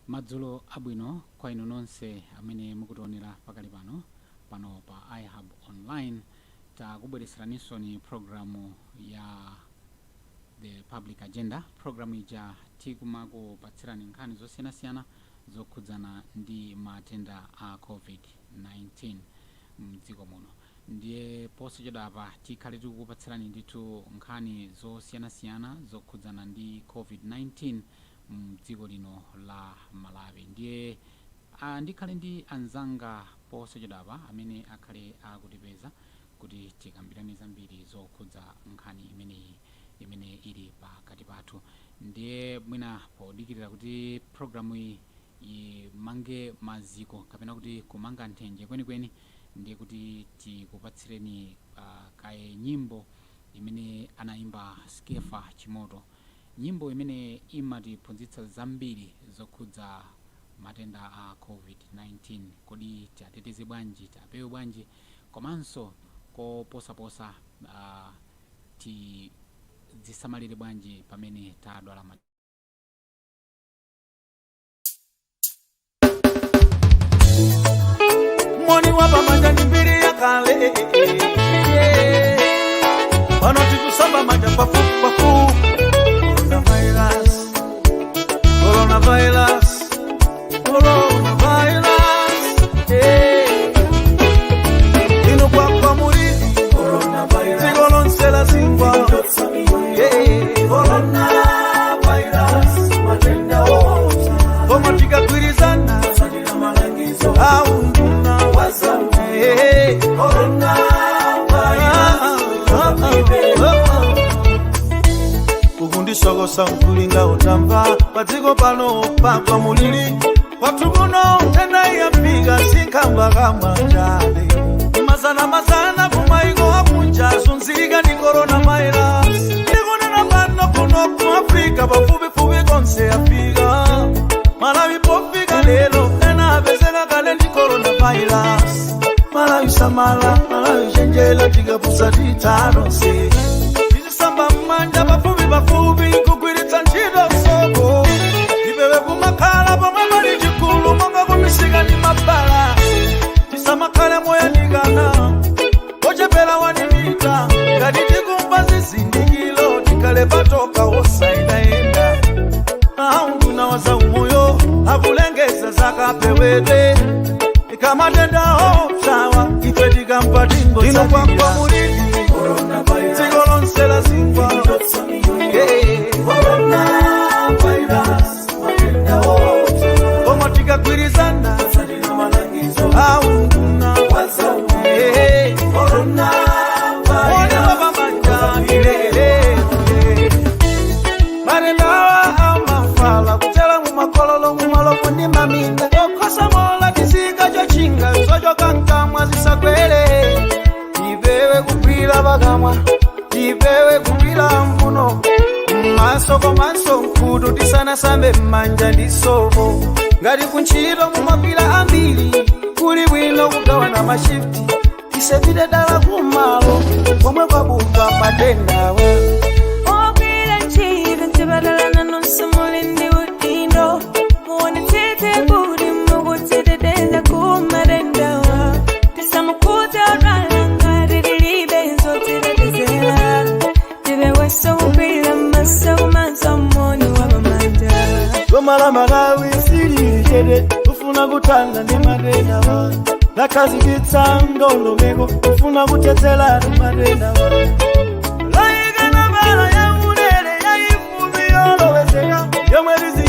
Madzulo abwino kwa inu nonse amene mukutionera pakali pano pa iHub online. Takubwereseraninso ni programu ya the public agenda. Programu ija tikumakupatsirani nkhani zosiyanasiyana zokhudzana ndi matenda a COVID-19 mdziko muno. Ndiye posachedwapa tikhale tikukupatsirani ndithu nkhani zosiyanasiyana zokhudzana ndi COVID-19 mdziko lino la Malawi. Ndiye ndikhale ndi anzanga posachedwapa amene akhale akutipeza kuti tikambirane zambiri zokhudza nkhani imene ili pakati pathu. Ndiye mwina podikirira kuti programu iyi imange maziko kapena kuti kumanga nthenje kwenikweni, ndiye kuti tikupatsireni kaye nyimbo imene anaimba Skefa Chimoto, nyimbo imene imatiphunzitsa zambiri zokhudza matenda a COVID-19. Kodi tiateteze bwanji, tiapewe bwanji, komanso koposaposa tidzisamalire bwanji pamene tadwala Moni wapa majani mbili ya kale Wano tikusamba majani pafu Coronavirus Coronavirus Coronavirus Ino kwa muri Coronavirus Zigolonsela zingwa Coronavirus Matenda oza Komatika kwirizana Aunduna wazame Kugundishogosa mkulinga utamba Patiko pano pakwa mulili Watu muno tena yapiga Sinkamba kama jale Mazana kumaigo hakunja Sunziriga ni coronavirus Nikune na bano kuno Afrika Bafubi konse yapiga Malawi pofika lelo Nena bezega kale ni coronavirus Malawi samala Malawi jenjela Tiga pusa ditano se Isamba manja bafubi Kukwiritsa nchido soko Ibewe kumakala Pamamari jikulu Monga kumisiga ni mapala Isama kale moya nigana Oche pela wanimita Kaditi kumbazi sindikilo Tikale patoka osa inaenda Aunguna waza umoyo Havulengeza zaka pewede Ikama tenda sawa Ifedika mpatingo Ino kwa muridi Zigolonsela zingwa Coronavirus Matenda oza Komatika kwirizana Aunguna waza umoyo Coronavirus Marendawa amafala Kutela mumakololo mumalofu ni maminda Okosa mola kisiga jochinga Sojo kankamwa zisakwele Ibewe kupila bagamwa Ibewe kupila mpuno Maso mkudu Disana sambe manja disobo Ngari kunchiro mumapila ambili Kuli wino kugawa na mashifti Isebide dala kumalo Komwe kwa buka matenda we Tibalala nonse mulindi utindo Muone tete budi mugutide denda kumarendawa Tisamukuta ralanga ridilibe nzotira tezela Tibe weso upila masa moni wabamanda Gomala Malawi siri jede Ufuna kutanda ni marendawa Nakazi kitsa ndondo mego Ufuna kutetela ni marendawa Yomwerizi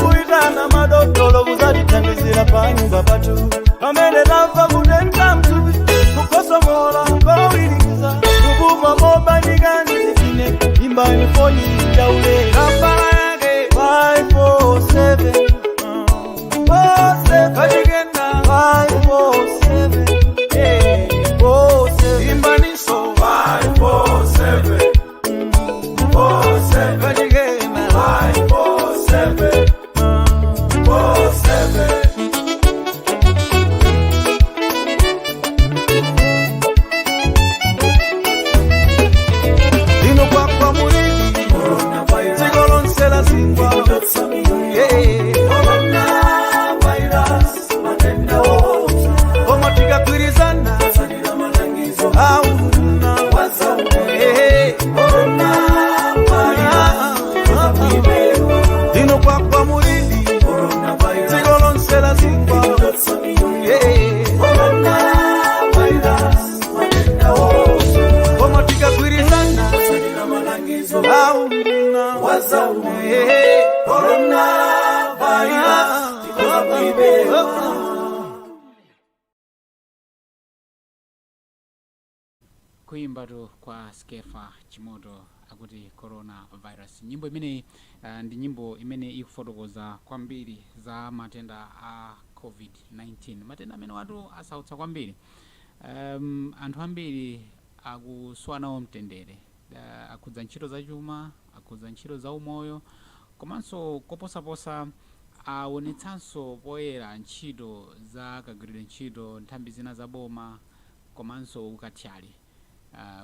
kuitana madokolo kuzaditandizira panyumba patu Pamene lava kutenta mtubi kukosa mola kowilikiza Kubuma moba nigani zikine imba nifoni jaule Kampala yake 547 Kajigenda 547 Imba niso 547 Kajigenda 547 kuimba tu kwa Skefa Chimoto akuti coronavirus. Nyimbo imeneyi ndi nyimbo imene ikufotokoza kwambiri za matenda a COVID-19, matenda amene watu asautsa kwambiri. Anthu ambiri akusowa nawo mtendere, akudza ntchito za chuma, akudza ntchito za umoyo, komanso koposaposa aonetsanso poyera ntchito za kagwiridwe ntchito nthambi zina za boma komanso ukathyali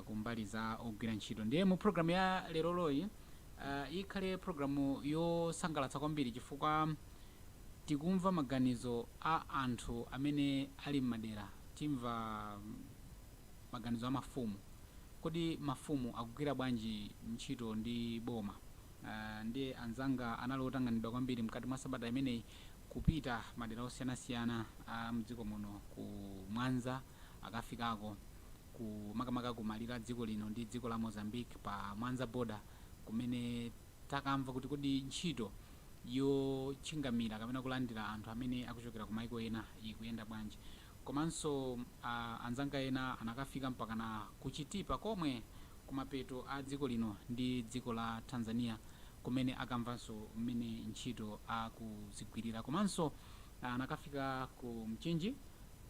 kumbali za ogwira ntchito. Ndiye mu programu ya lero loyi ikhale programu yosangalatsa kwambiri chifukwa tikumva maganizo a anthu amene ali m'madera. Timva maganizo a mafumu, kodi mafumu akugwira bwanji ntchito ndi boma. Ndiye anzanga anali otanganidwa kwambiri mkati mwa sabata imeneyi kupita madera osiyanasiyana mdziko muno, ku Mwanza akafikako, ku makamaka kumalira dziko lino ndi dziko la Mozambique pa Mwanza border, kumene takamva kuti kodi ntchito yochingamira kapena kulandira anthu amene akuchokera ku maiko ena ikuyenda bwanji. Komanso anzanga ena anakafika mpaka na kuchitipa komwe kumapeto a dziko lino ndi dziko la Tanzania, kumene akamvanso mmene ntchito akuzigwirira. Komanso anakafika ku Mchinji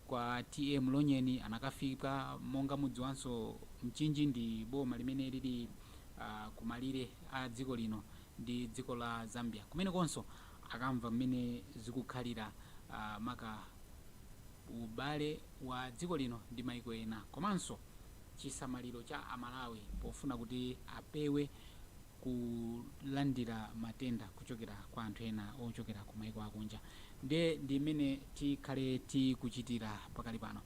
kwa TM Lonyeni, anakafika monga mudziwanso Mchinji ndi boma limene lili kumalire a dziko lino ndi dziko la Zambia, kumene konso akamva mmene zikukhalira maka ubale wa dziko lino ndi maiko ena, komanso chisamaliro cha Amalawi pofuna kuti apewe kulandira matenda kuchokera kwa anthu ena ochokera ku maiko akunja. Ndi imene tikhale tikuchitira pakali pano.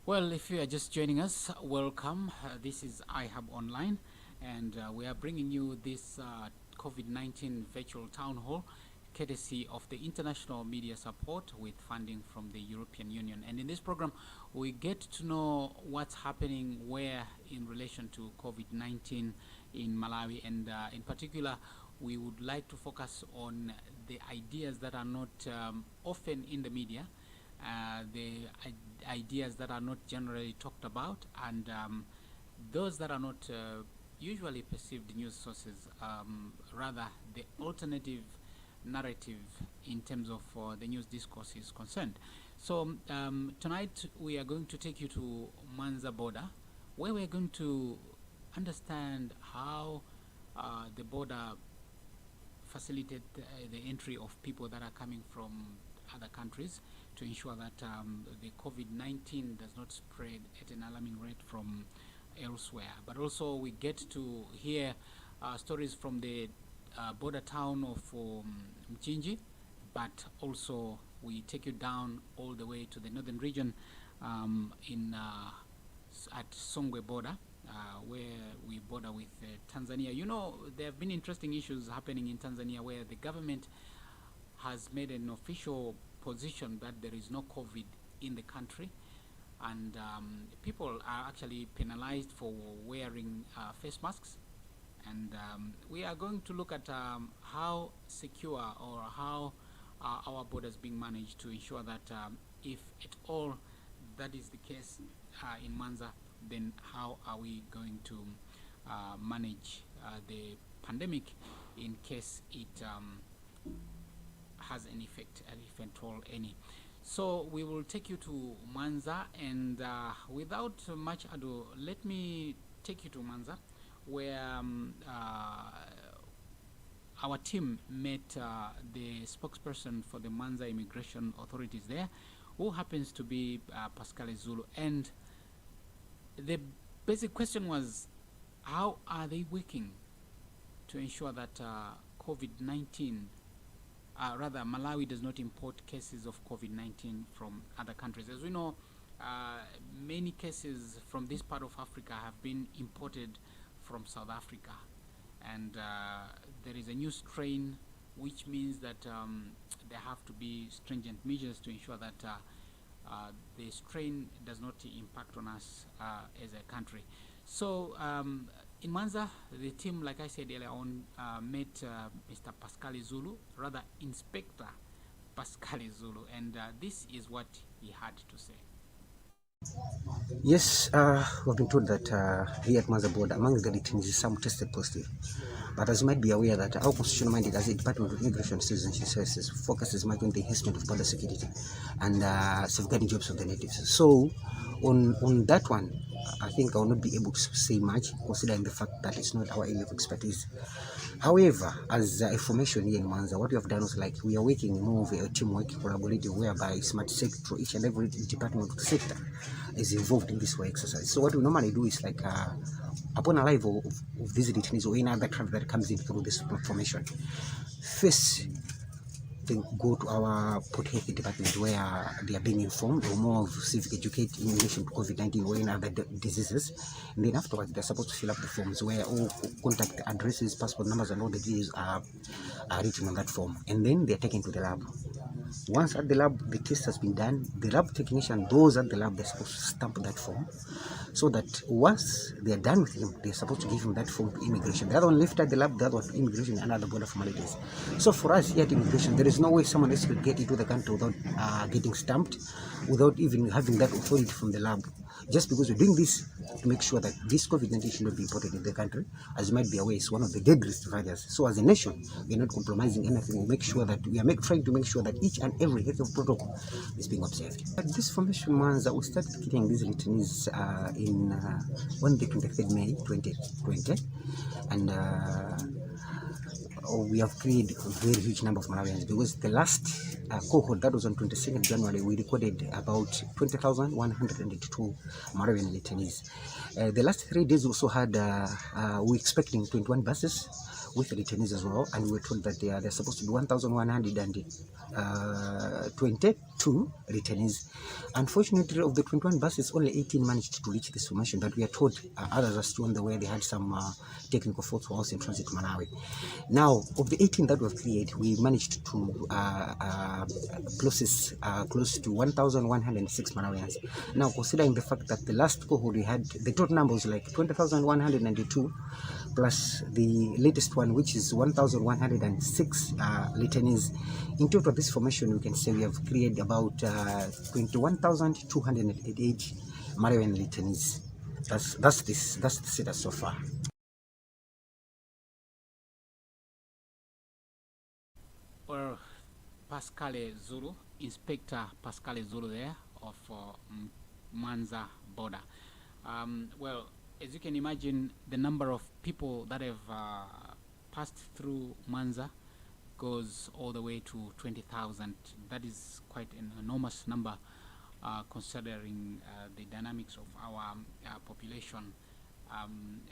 Well, if you are just joining us, welcome. This is iHub Online, and we are bringing you this COVID-19 virtual town hall, courtesy of the international media support with funding from the European Union. And in this program, we get to know what's happening where in relation to COVID-19 in Malawi, and in particular, we would like to focus on the ideas that are not often in the media, the ideas that are not generally talked about, and those that are not usually perceived news sources, rather the alternative narrative in terms of the news discourse is concerned. So tonight we are going to take you to Mwanza border, where we're going to understand how the border facilitate the entry of people that are coming from other countries to ensure that the COVID-19 does not spread at an alarming rate from elsewhere. But also we get to hear stories from the border town of Mchinji, but also we take you down all the way to the northern region at Songwe border, where we border with Tanzania. You know, there have been interesting issues happening in Tanzania where the government has made an official position that there is no COVID in the country, and people are actually penalized for wearing face masks. And we are going to look at how secure or how our borders being managed to ensure that if at all that is the case in Mwanza, then how are we going to manage the pandemic in case it has an effect, if at all any. So we will take you to Mwanza, and without much ado, let me take you to Mwanza, where our team met the spokesperson for the Mwanza immigration authorities there, who happens to be Pascal Zulu. And the basic question was, how are they working to ensure that COVID-19, rather Malawi does not import cases of COVID-19 from other countries? As we know, many cases from this part of Africa have been imported from South Africa, and there is a new strain, which means that there have to be stringent measures to ensure that the strain does not impact on us as a country. So in Mwanza, the team, like I said earlier on, met Mr. Pascal Zulu, rather Inspector Pascal Zulu, and this is what he had to say. Yes, we've been told that here at Mwanza border, among the detainees, some tested positive. But as you might be aware that our constitutional mandate as a Department of Immigration and Citizenship Services focuses much on the enhancement of border security and safeguarding jobs of the natives. So on that one, I think I will not be able to say much, considering the fact that it's not our area of expertise. However, as a formation here in Mwanza, what we have done is like we are working more of a teamwork, collaborative, whereby smart sector, each and every department of the sector is involved in this work exercise. So what we normally do is like upon arrival of these detainees or any other traffic that comes in through this formation, first they go to our Port Health department where they are being informed or more of civic educate in relation to COVID-19 or any other diseases. And then afterwards, they're supposed to fill up the forms where all contact addresses, passport numbers, and all the details are written on that form. And then they're taken to the lab. Once at the lab, the test has been done. The lab technician, those at the lab, they're supposed to stamp that form, so that once they're done with him, they're supposed to give him that form to immigration. The other one left at the lab, the other one to immigration and other border formalities. So for us here at immigration, there is no way someone else could get into the country without getting stamped, without even having that authority from the lab. Just because we're doing this to make sure that this COVID-19 should not be imported in the country. As you might be aware, it's one of the deadliest viruses. So as a nation, we're not compromising anything. We'll make sure that we are trying to make sure that each and every health protocol is being observed. At this formation months, we started getting these detainees on the 23rd May 2020, and we have created a very huge number of Malawians, because the last cohort that was on 22nd January, we recorded about 20,182 Malawian detainees. The last 3 days we also had, we're expecting 21 buses with the detainees as well, and we were told that they're supposed to be 1,122 detainees. Unfortunately, of the 21 buses, only 18 managed to reach this formation, but we are told others are still on the way. They had some technical faults whilst in transit to Malawi. Now, of the 18 that we've cleared, we managed to process close to 1,106 Malawians. Now, considering the fact that the last cohort we had, the total number was like 20,192 plus the latest one, which is 1,106 detainees. In total, this formation, we can say we have cleared about 21,288 Malawian detainees. That's the status so far. Well, Pascal Zulu, Inspector Pascal Zulu there of Mwanza border. Well, as you can imagine, the number of people that have passed through Mwanza goes all the way to 20,000. That is quite an enormous number, considering the dynamics of our population.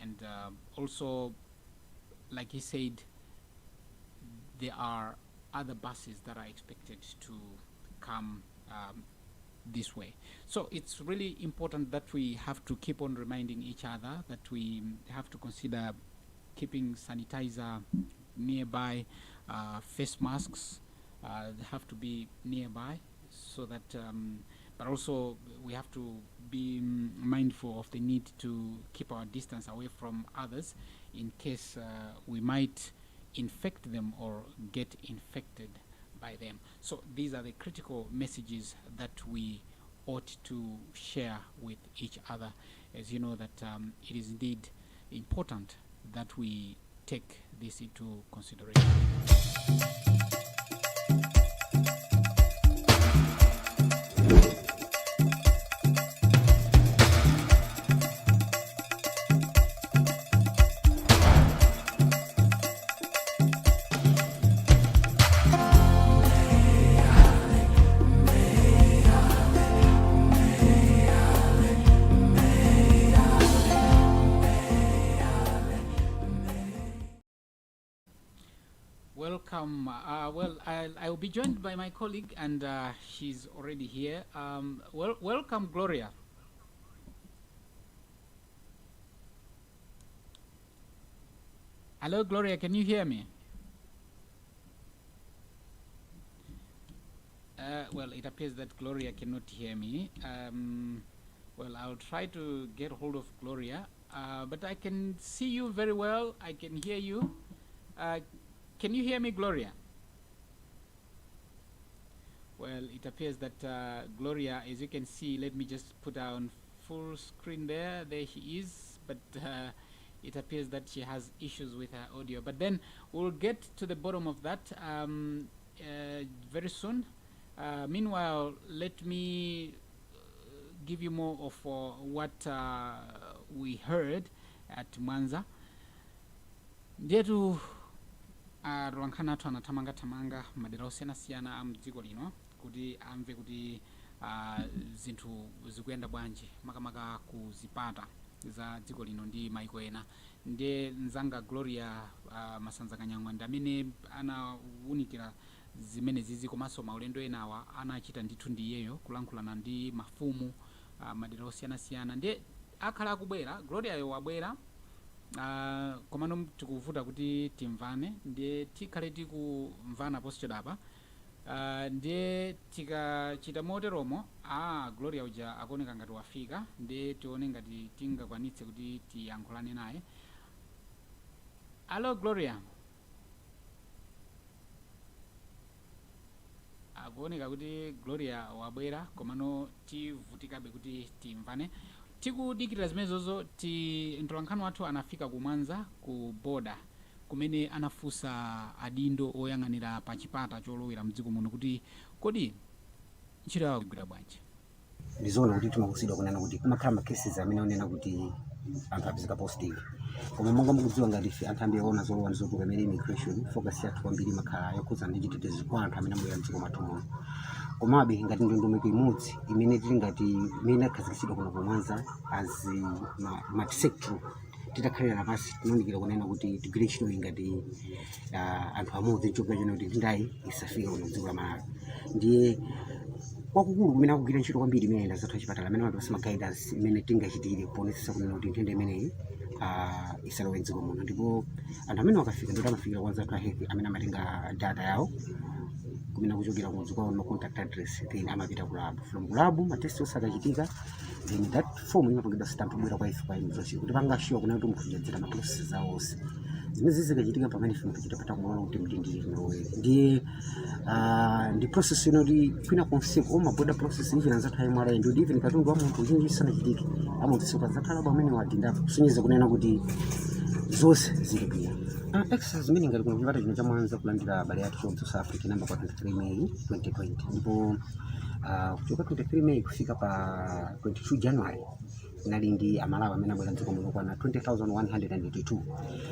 And also, like he said, there are other buses that are expected to come this way. So it's really important that we have to keep on reminding each other that we have to consider keeping sanitizer nearby, face masks have to be nearby, so that but also we have to be mindful of the need to keep our distance away from others in case we might infect them or get infected by them. So these are the critical messages that we ought to share with each other, as you know that it is indeed important that we take this into consideration. welcome. Well, I will be joined by my colleague, and she's already here. Welcome, Gloria. Hello, Gloria. Can you hear me? Well, it appears that Gloria cannot hear me. Well, I'll try to get hold of Gloria, but I can see you very well. I can hear you. Can you hear me, Gloria? Well, it appears that Gloria, as you can see, let me just put her on full screen there. There she is, but it appears that she has issues with her audio. But then we'll get to the bottom of that very soon. Meanwhile, let me give you more of what we heard at Mwanza. Ndetu ruankhana athu anathamanga madera osiyanasiyana a mdziko lino kuti amve kuti zinthu zikuyenda bwanji makamaka ku zipata za dziko lino ndi maiko ena. Ndiye mzanga Gloria Masanza Kanyang'wa ndi amene anawunikira zimene zizi komanso maulendo enawa anachita ndithu ndiyeyo kulankhulana ndi mafumu madera osiyanasiyana. Ndiye akhala akubwera Gloria yo wabwera komano tikuvuta kuti timvane. Ndiye tikhale tikumvana posachedwapa. Ndiye tikachita moteromo Gloria uja akuoneka ngati wafika. Ndiye tione ngati tingakwanitse kuti tiyankhulane naye. Hello, Gloria. Akuoneka kuti Gloria wabwera komano tivutikabe kuti timvane. Tikudikira zimenezozo mtolankhani wathu anafika ku Mwanza ku boda kumene anafunsa adindo oyang'anira pa chipata cholowera mdziko muno kuti kodi ntchito yawo igwira bwanji. Ndizoona kuti timakusidwa kunena kuti kumakhala macases amene onena kuti anthu apezeka positive, koma monga mukudziwa ngati ife anthu ambi aona zolowa ndizotuka imene immigration focus yathu kwambiri makhala yokhudza ndi chitetezo kwa anthu amene amabwera mdziko mwathu muno. Komabe ngati ndondomeko imodzi imene tili ngati imene akhazikitsidwa kuno ku Mwanza as multi-sector titakhalira pasi tinonikira kunena kuti tigwire ntchito ngati anthu amodzi chokera chona kuti ndayi isafika kuno dziko la Malawi. Ndiye kwakukulu kumene akugwira ntchito kwambiri imene enda zathu achipatala amene amapasa guidance imene tingachitire kuonetsetsa kunena kuti nthenda imeneyi isalowe mdziko muno. Ndipo anthu amene akafika ndoti amafikira kwa zathu ahealth amene amatenga data yawo kumene kuchokera kumudzi kwawo no contact address, then amapita ku lab. From ku lab matesti osakachitika, then that form imapangidwa stamp bwera kwa ife kwa immigration kuti pangashiwa kuna kuti munthu jadzera ma process awo onse. Zimene zikachitika pamene ife munthu chitapata kuona kuti mtindiri kunowera. Ndiye ndi process inoti kwina konseko maboda process ife nanzathu ayimwala ndi even katundu wa munthu uchinji sanachitike amunthu soka zakhala pamene wadinda kusonyeza kunena kuti zonse zili bwino. Exercise zimene ngati kuno chipata chino cha Mwanza kulandira abale yathu chomwe South Africa namba kwa 23 May 2020 ndipo kuchoka 23 May kufika pa 22 January nali ndi amalawi amene abwera mdziko muno kwana 20,182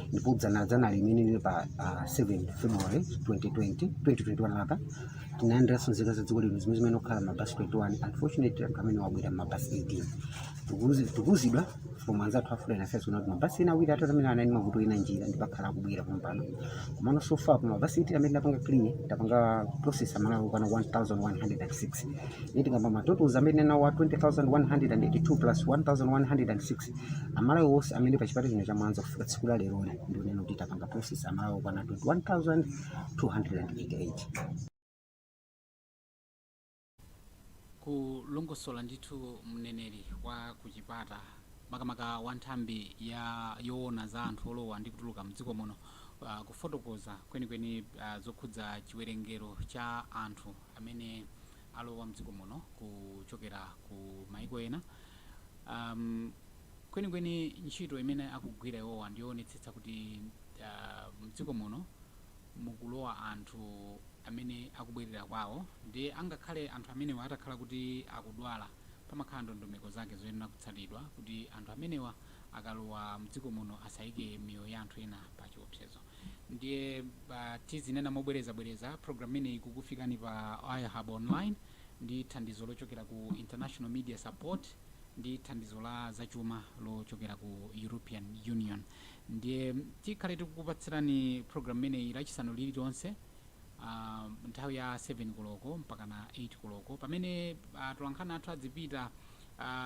ndipo dzana limene pa 7 February 2021 lapa tinaenda sonzeka za dziko lino zimene okhala mabasi 21. Unfortunately anthu amene wabwera mabasi 18 tukuzidwa from anzathu afulani affairs kuna mabasi ena awiri atatu amene anali mavuto ina njira ndipo akhala akubwera kumpano. Komano so far mabasi 18 amene tapanga clean tapanga process amalawi kwana 1,106 iti ngamba matotals amene nawo 20,182 plus 1,106 amalawi wonse amene pa chipata chino cha Mwanza kufika tsiku la lero ndio neno kuti tapanga process amalawi kwana 21,288. Kulongosola ndithu mneneri wa kuchipata makamaka wa nthambi yoona za anthu olowa ndi kutuluka mdziko muno kufotokoza kwenikweni zokhudza chiwerengero cha anthu amene alowa mdziko muno kuchokera ku maiko ena. Kwenikweni ntchito imene akugwira iwowa ndiyonetsetsa kuti mdziko muno mukulowa anthu amene akubwerera kwawo. Ndi angakhale anthu amenewa atakhala kuti akudwala pamakhala ndondomeko zake zoyenera kutsatidwa kuti anthu amenewa akalowa mdziko muno asayike miyoyo ya anthu ena pa chiopsezo. Ndiye tizinena mobwereza program imeneyi kukufikani pa iHub online ndi thandizo lochokera ku International Media Support ndi thandizo la zachuma lochokera ku European Union. Ndiye tikhale tikukupatsirani program imeneyi lachisanu lililonse nthawi ya 7 koloko mpaka na 8 koloko pamene atolankhani athu adzipita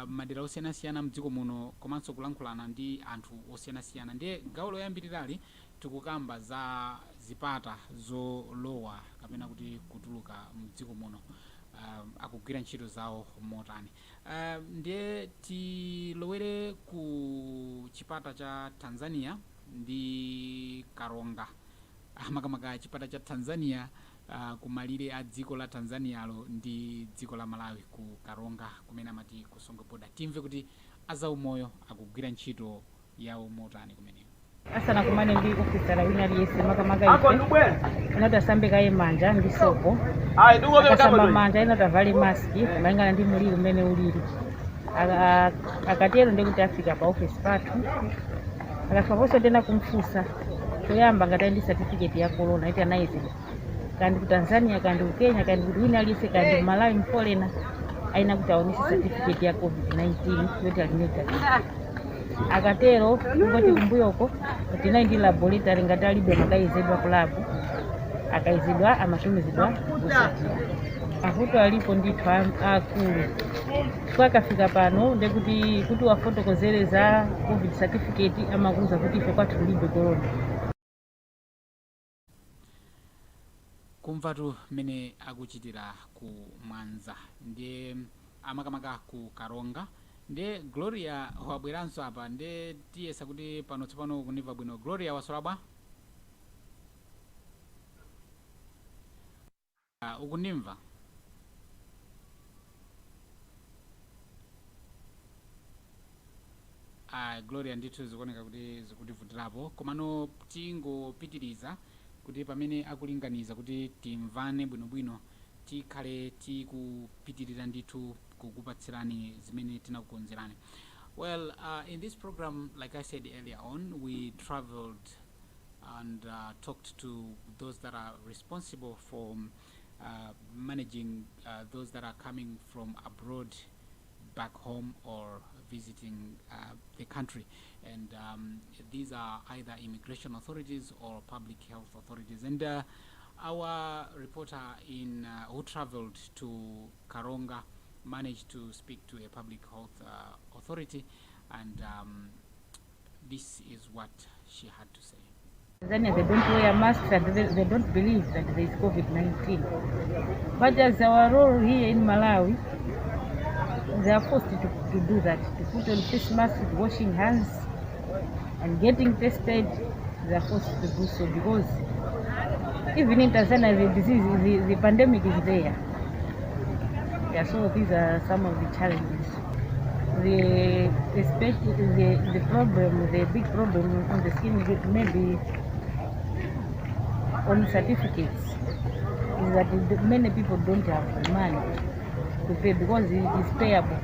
madera osiyanasiyana mdziko muno komanso kulankhulana ndi anthu osiyanasiyana. Ndiye gawo loyambirirali tikukamba za zipata zolowa kapena kuti kutuluka mdziko muno akugwira ntchito zawo motani. Ndiye tilowere ku chipata cha Tanzania ndi Karonga. Makamaka chipata cha Tanzania kumalire a dziko la Tanzanialo ndi dziko la Malawi ku Karonga kumene amati kusonga boda. Timve kuti azaumoyo akugwira ntchito yawo motani kumeneko. Asana kumane ndi ofisala wina liyese makamaka ife inotasambe kaye manja ndi sopo akasamba manja inotavale maski kulingana ndi muliro umene ulili akatero ndikuti afika pa office pathu akafaponso tena kumfusa choyamba ngati ndi certificate ya corona iti anayizidwa kandi ku Tanzania kandi ku Kenya kandi kuti wina liyese kandi Malawi mfolena aina kuti aonese certificate ya COVID-19 yoti alineta akatero ngoti kumbuyoko tina ndi laboratory ngati alibe makayizidwa ku lab akayizidwa amatumizidwa kusati avuto alipo ndithu akulu kwakafika pano ndekuti wafotokozereza COVID certificate amakuza kuti ife kwathu kulibe corona. Kumvatu mene akuchitira ku Mwanza ndiye amakamaka ku Karonga. Ndiye Gloria wabweranso apa ndiye tiyesa kuti pano tsopano kuniva bwino. Gloria wasolabwa? Ukunimva? Gloria ndithu zikuoneka kuti zikutivutirapo komano tingopitiriza kuti pamene akulinganiza kuti timvane bwinobwino tikhale tikupitirira ndithu kukupatsirani zimene tinakukonzerani. Well, in this program, like I said earlier on, we traveled and talked to those that are responsible for managing those that are coming from abroad back home or visiting the country, and these are either immigration authorities or public health authorities. And our reporter who traveled to Karonga managed to speak to a public health authority, and this is what she had to say. Tanzania, they don't wear masks and they don't believe that there is COVID-19. But as our role here in Malawi, they are forced to do that, to put on face masks, washing hands, and getting tested. They are forced to do so because even in Tanzania, the disease, the pandemic is there. Yeah, so these are some of the challenges. The problem, the big problem on the skin may be on certificates, is that many people don't have money to pay because it is payable.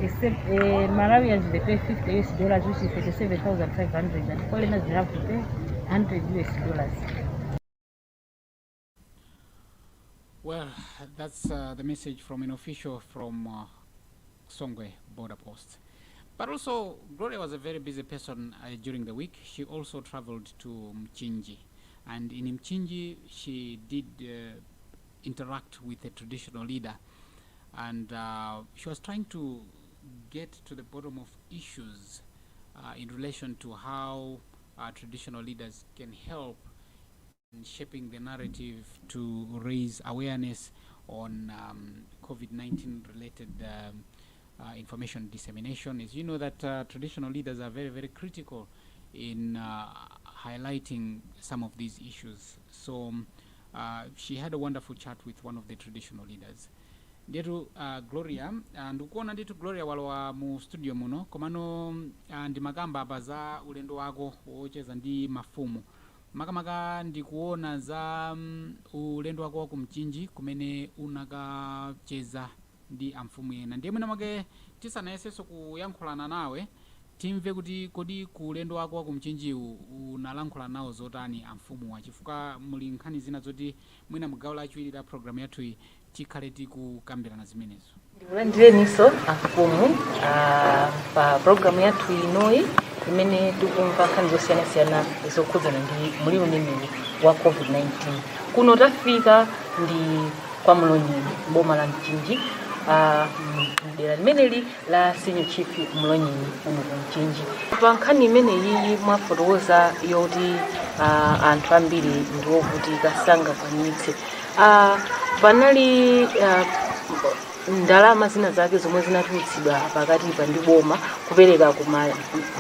Except Malawians, they pay $50 which is $37,500, and foreigners they have to pay $100. Well, that's the message from an official from Songwe border post. But also, Gloria was a very busy person during the week. She also traveled to Mchinji, and in Mchinji she did interact with a traditional leader, and she was trying to get to the bottom of issues in relation to how traditional leaders can help in shaping the narrative to raise awareness on COVID-19 related information dissemination. As you know that traditional leaders are very, very critical in highlighting some of these issues. So she had a wonderful chat with one of the traditional leaders. Ndetu Gloria, ndikuona nditu Gloria walowa mu studio muno komano ndi magamba apa za ulendo wako wocheza ndi mafumu. Makamaka ndikuona za ulendo wako wa kumchinji kumene unakacheza ndi amfumu ena. Ndiye mwina mwake tisanayesenso kuyankhulana nawe timve kuti kodi ku ulendo wako wa kumchinji unalankhula nawo zotani amfumu wa chifukwa muli nkhani zina zoti mwina mugawo lachiwiri la programu yathu iyi tikhale tikukambirana zimenezo. Ndikulandireniso amfumu pa programu yathu inoyi imene tikumva nkhani zosiyanasiyana zokhudzana ndi muliro umenewu wa COVID-19. Kuno tafika ndi kwa Mlonyeni, boma la Mchinji, dera limeneli la Senior Chief Mlonyeni uno ku Mchinji. Pa nkhani imeneyi mwafotokoza yoti anthu ambiri ndi ovutika sangakwanitse. Panali ndalama zina zake zomwe zinatulutsidwa pakati pa ndi boma kupereka ku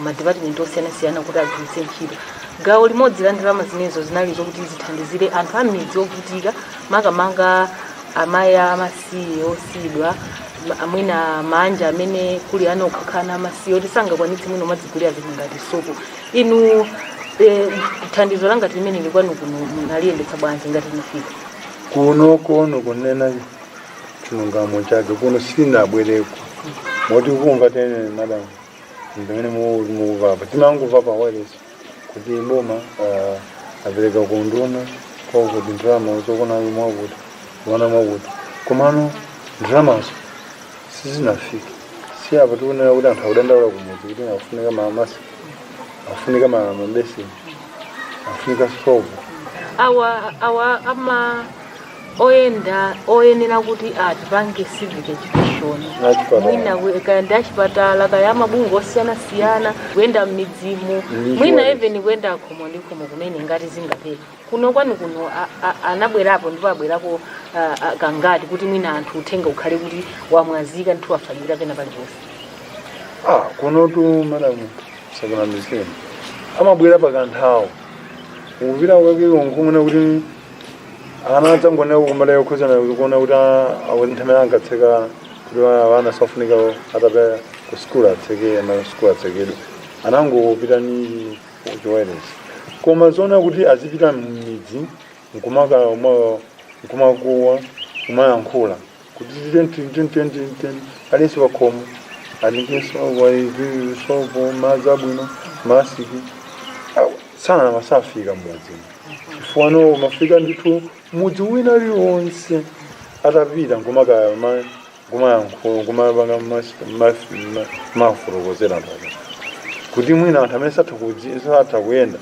ma-department osiyanasiyana kuti agwiritse ntchito. Gawo limodzi la ndalama zinezo zinali zokuti zithandizire anthu amidzi ovutika, makamaka amayi amasiye osiyidwa, amwina manja amene kuli ana okhala amasiye oti sangakwanitse mwina madzigulira zinthu ngati sopo. Inu thandizo langa limene likwanu kuno munaliyendetsa bwanji ngati mufika? Kuno kunena chilungamo chake kuno sinabwereko moti kumva tene madam ndimene mukuva timangumva pa wireless kuti boma apereka kunduna kwa kuti ndalama zokona mwakuti wana mwakuti komano ndalamazo sizinafika si apa tikunena kuti anthu akudandaula kumudzi kuti afunika mamasi afunika mabeseni afunika sopo awa ama oyenera kuti atipange civic education mwina kayenda chipatala kaya mabungwe osiyana-siyana kuyenda m'midzimu mwina even kuyenda khomo ndi khomo kumene ngati zingapeka. Kuno kwanu kuno anabwerapo ndipo abwerapo kangati kuti mwina anthu uthenga ukhale kuti wamwazika ndi wafanyira pena paliponse? Kuno tu madamu sakuna misema amabwera pakanthawo ukupita kwake nkumuna kuti ana tangona kumalayo khuzana kuona kuti awanthamela angatseka kuti vana safunika atape ku school atseke na school atsekedo anangopita ni wireless koma zona kuti azipita m'midzi nkumakuwa kumayankhula kuti 20 alinso pakhomo alinso sopo madzi abwino masiki sana masafika mudzi chifukwa mafika ndithu mudzi wina liwonse atapita nkumapanga mafurokozera anthu kuti mwina anthu amene satha kuyenda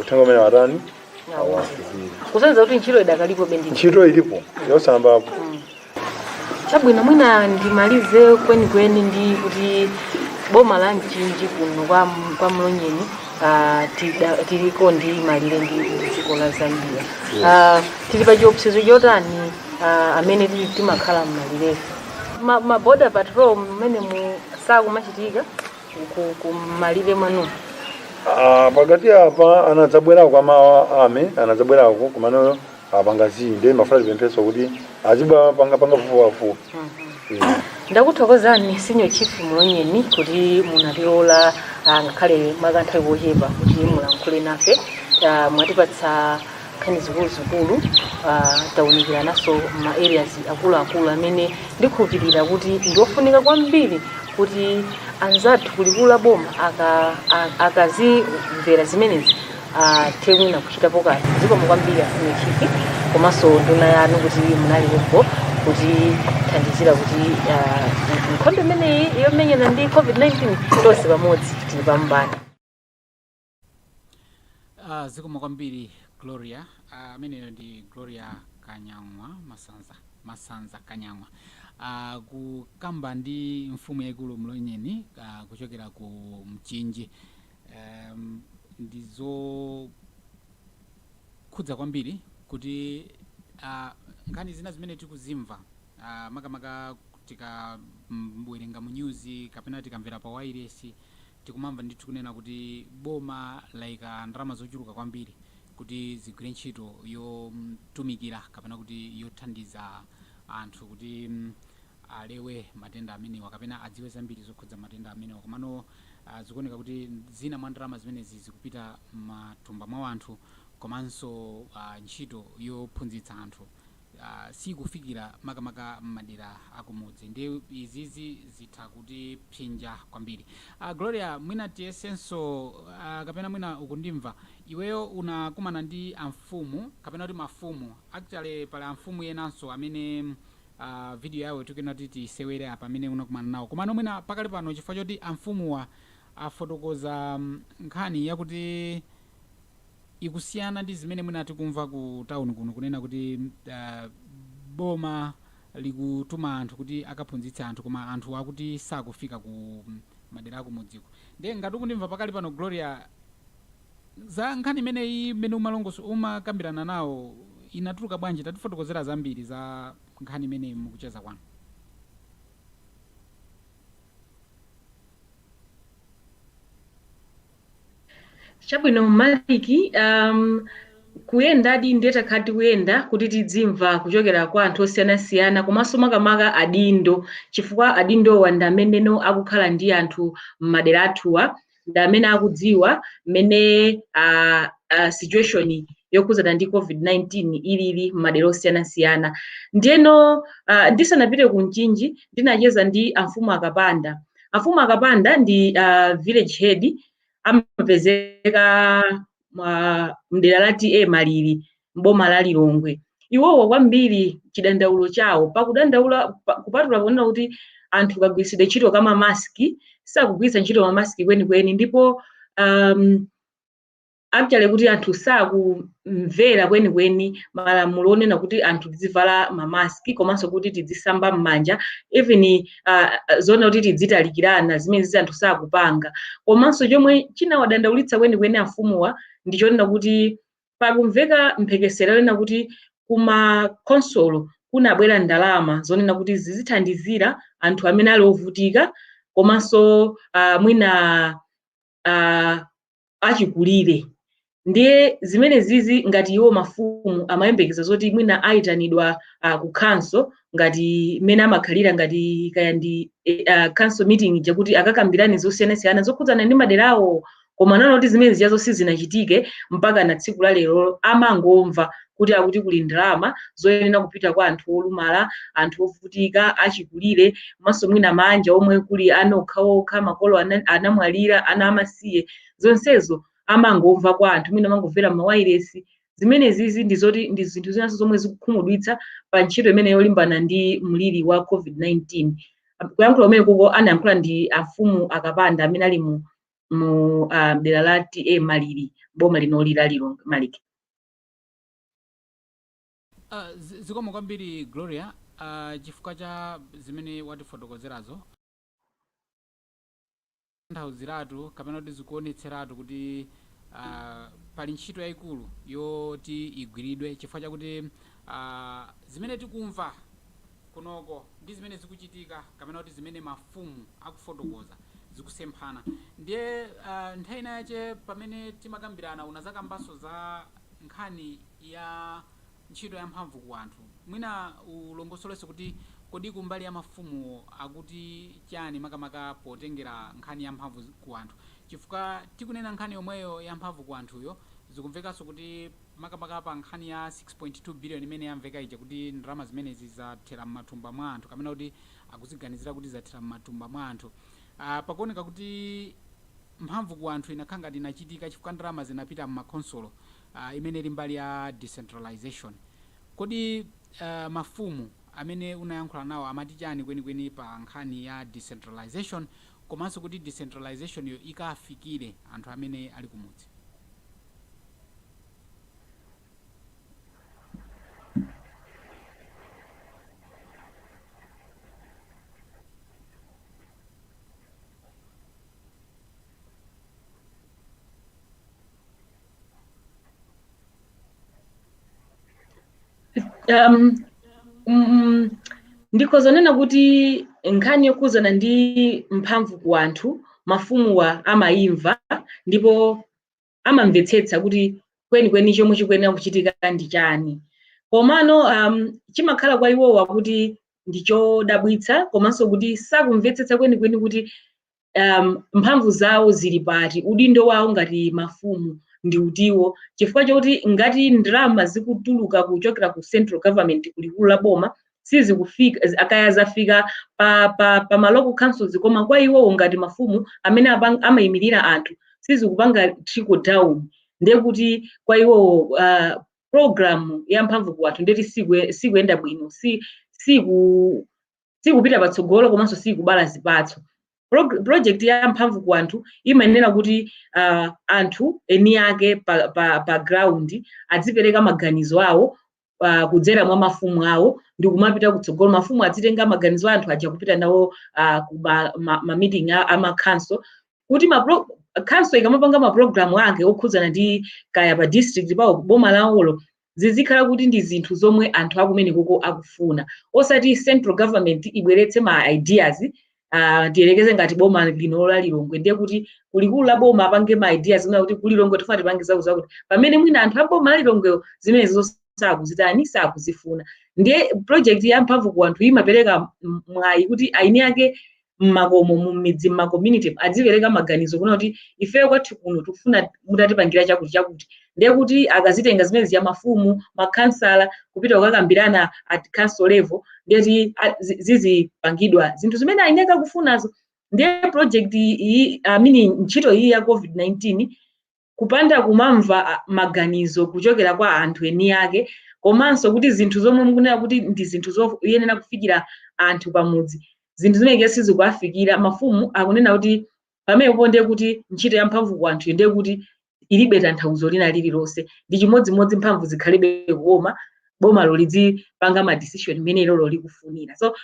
uthenga umene watani awafikire kusenzera kuti ntchito idakalipo bendi ntchito ilipo yosambapo. Chabwino mwina ndimalize kwenikweni ndi kuti boma la Mchinji kuno kwa Mlonyeni tiliko ndi malire ndi dziko la Zambia. Tili pa chiopsezo chotani amene timakhala m'malire. Border patrol mmene sakumachitika ku malire mwanu? Pakati apa anadzabwera kwa ame anadzabwerako kumano apangazinde mafuna tipempheso kuti aziba panga fufufupi. Ndakuthokozani Senior Chief Mlonyeni kuti munatilola ngakhale mwakanthawi kochepa kuti mulankhule nafe, mwatipatsa nkhani zikuluzikulu, tawunikira naso ma areas akuluakulu amene ndikhulupirira kuti ndiofunika kwambiri kuti anzathu kulikula boma akazimvera zimenezi temwina kuchitapo kanthu. Zikomo kwambiri Senior Chief komanso nduna yanu kuti munalipo kuti thandizira kuti nkhondo imeneyi yomenyana ndi COVID-19 tonse pamodzi tili pambana. Zikomo kwambiri Gloria. Ameneyo ndi Gloria Kanyangwa Masanza Kanyangwa. Kukamba ndi mfumu yaikulu Mlonyeni kuchokera ku Mchinji. Ndizo khudza kwambiri kuti nkhani zina zimene tikuzimva makamaka tikabwerenga mu news kapena tikamvera pa wireless tikumamva ndithu kunena kuti boma laika ndalama zochuluka kwambiri kuti zigwire ntchito yotumikira kapena kuti yothandiza anthu kuti alewe matenda amenewa kapena adziwe zambiri zokhudza matenda amenewa. Komano zikuoneka kuti zina mwa ndalama zimenezi zikupita matumba mwa anthu komanso ntchito yophunzitsa anthu sikufikira makamaka m'madera akumudzi. Ndi izizi zitha kuti psinja kwambiri. Gloria, mwina tiyesenso kapena mwina ukundimva iweyo unakumana ndi amfumu kapena kuti mafumu actually pala amfumu yenanso amene video yawo tikena kuti tisewere apa amene unakumana nawo. Komano mwina pakali pano chifukwa choti amfumuwa afotokoza nkhani yakuti ikusiyana ndi zimene mwina tikumva ku town kuno kunena kuti boma likutuma anthu kuti akaphunzitse anthu koma anthu akuti sakufika ku madera akumudziko. Ndiye ngati ukundimva pakali pano Gloria, za nkhani imeneyi imene umalongoso umakambirana nawo inatuluka bwanji? Tatifotokozera zambiri za nkhani imeneyi mukucheza kwanu. Chabwino Maliki, kuyendadi ndeta khati kuyenda kuti tidzimva kuchokera kwa anthu osiyanasiyana komanso makamaka adindo, chifukwa adindowa ndi ameneno akukhala ndi anthu m'madera athuwa, ndi amene akudziwa mmene situation yokhudzana ndi COVID-19 ilili m'madera osiyanasiyana. Ndiyeno ndisanapite ku mchinji ndinacheza ndi amfumu akapanda. Amfumu akapanda ndi village head amapezeka mdera la TA Maliri mboma la Lilongwe. Iwowo kwambiri chidandaulo chawo pakudandaula kupatula kuona kuti anthu kagwiritsidwe ntchito kama maski sakugwiritsa ntchito mamaski kwenikweni, ndipo actually kuti anthu sakumvera kwenikweni malamulo onena kuti anthu tizivala mamaski komanso kuti tidzisamba m'manja, even zona kuti tidzitalikirana zimene anthu sakupanga. Komanso chomwe chinawadandaulitsa kwenikweni amfumuwa ndichonena kuti pakumveka mphekesera yonena kuti kuma konsolo kunabwera ndalama zonena kuti zizithandizira anthu amene ali ovutika komanso mwina achikulire. Ndiye zimene zizi ngati iwo mafumu amayembekeza zoti mwina ayitanidwa ku council ngati mmene amakhalira ngati kaya ndi council meeting jakuti akakambirane zosiyanasiyana zokhudzana ndi maderawo, koma nano kuti zimene ziyazo sizinachitike mpaka na tsiku la lero amangomva kuti akuti kuli ndalama zoyenera kupita kwa anthu olumala, anthu ovutika, achikulire, komanso mwina manja omwe kuli ana okhaokha, makolo anamwalira, ana amasiye, zonsezo amangomva kwa anthu mwina amangomvera mawayiresi. Zimene zizi ndi zoti ndi zinthu zinanso zomwe zikukhumudwitsa pa ntchito imene yolimbana ndi mliri wa COVID-19. Kuyankhula umene kuko anayankhula ndi amfumu akapanda amene ali mu dera la TA Maliri boma linolira Lilongwe. Maliki. Zikomo kwambiri Gloria, chifukwa cha zimene watifotokozerazo nthauziratu kapena kuti zikuonetseratu kuti pali ntchito yayikulu yoti igwiridwe, chifukwa chakuti zimene tikumva kunoko ndi zimene zikuchitika kapena kuti zimene mafumu akufotokoza zikusemphana. Ndiye nthawi inayache pamene timakambirana unazakambanso za nkhani ya ntchito ya mphamvu ku anthu, mwina ulongosolenso kuti kodi kumbali ya mafumu akuti chani makamaka potengera nkhani ya mphamvu ku anthu, chifukwa tikunena nkhani yomweyo ya mphamvu ku anthuyo zikumvekanso kuti makamaka pa nkhani ya 6.2 billion imene yamveka ija kuti ndalama zimenezi zathera m'mathumba mwa anthu kapena kuti akuziganizira kuti zathera m'mathumba mwa anthu. Pakuoneka kuti mphamvu ku anthu inakhala ngati inachitika chifukwa ndalama zinapita m'makonsolo imene ili mbali ya decentralization. Kodi mafumu amene unayankhula nawo amati chani kwenikweni pa nkhani ya decentralization komanso kuti decentralization yo ikafikire anthu amene ali kumudzi? Ndikhozanena kuti nkhani yokhudzana ndi mphamvu ku anthu mafumuwa amayimva ndipo amamvetsetsa kuti kwenikweni chomwe chikuyenera kuchitika ndi chani. Komano chimakhala kwa iwowa kuti ndi chodabwitsa komanso kuti sakumvetsetsa kwenikweni kuti mphamvu zawo zili pati, udindo wawo ngati mafumu ndi utiwo, chifukwa chokuti ngati ndalama zikutuluka kuchokera ku central government kulikulu la boma sizikufika akaya zafika pa malocal councils, koma kwa iwowo ngati mafumu amene amayimirira anthu sizikupanga trickle down. Ndiye kuti kwa iwowo program ya mphamvu ku anthu ndeti sikuyenda bwino, sikupita patsogolo komanso sikubala zipatso. project ya mphamvu ku anthu imanena kuti anthu eni ake pa ground adzipereka maganizo awo kudzera mwa mafumu awo ndi kumapita kutsogolo. Mafumu azitenga maganizo anthu aja kupita nawo ku ma meeting ama council kuti council ikamapanga maprogramu ake okhudzana ndi kaya pa district pawo boma lawolo zizikhala kuti ndi zinthu zomwe anthu akumene koko akufuna, osati central government ibweretse ma ideas tiyelekeze ngati boma lino la Lilongwe ndiye kuti kulikulu la boma apange ma ideas kuna kuti kulilongwe tifuna tipange zakuti pamene mwina anthu a boma la Lilongwe zimene sakuzitani sakuzifuna. Ndiye project ya mphamvu ku anthu imapereka mwayi kuti aini ake mmakomo mu midzi ma community adzipereka maganizo kuna kuti ife kwathu kuno tikufuna mutatipangira chakuti ndiye kuti akazitenga zimene ya mafumu makansala kupita kukakambirana at council level ndiye zizipangidwa zinthu zimene aineka kufunazo. Ndiye project iyi ntchito iyi ya COVID-19 kupanda kumamva maganizo kuchokera kwa anthu eni ake komanso kuti zinthu zomwe mukunena kuti ndi zinthu zoyenera kufikira anthu pamudzi zinthu zimene sizikuafikira. Mafumu akunena kuti pamenepo ndiye kuti ntchito ya mphamvu ku anthu ndiye kuti ilibe tanthauzo lina lililonse, ndi chimodzimodzi mphamvu zikhalibe kuoma bomalo lidzipanga ma decision imene lolo likufunira. So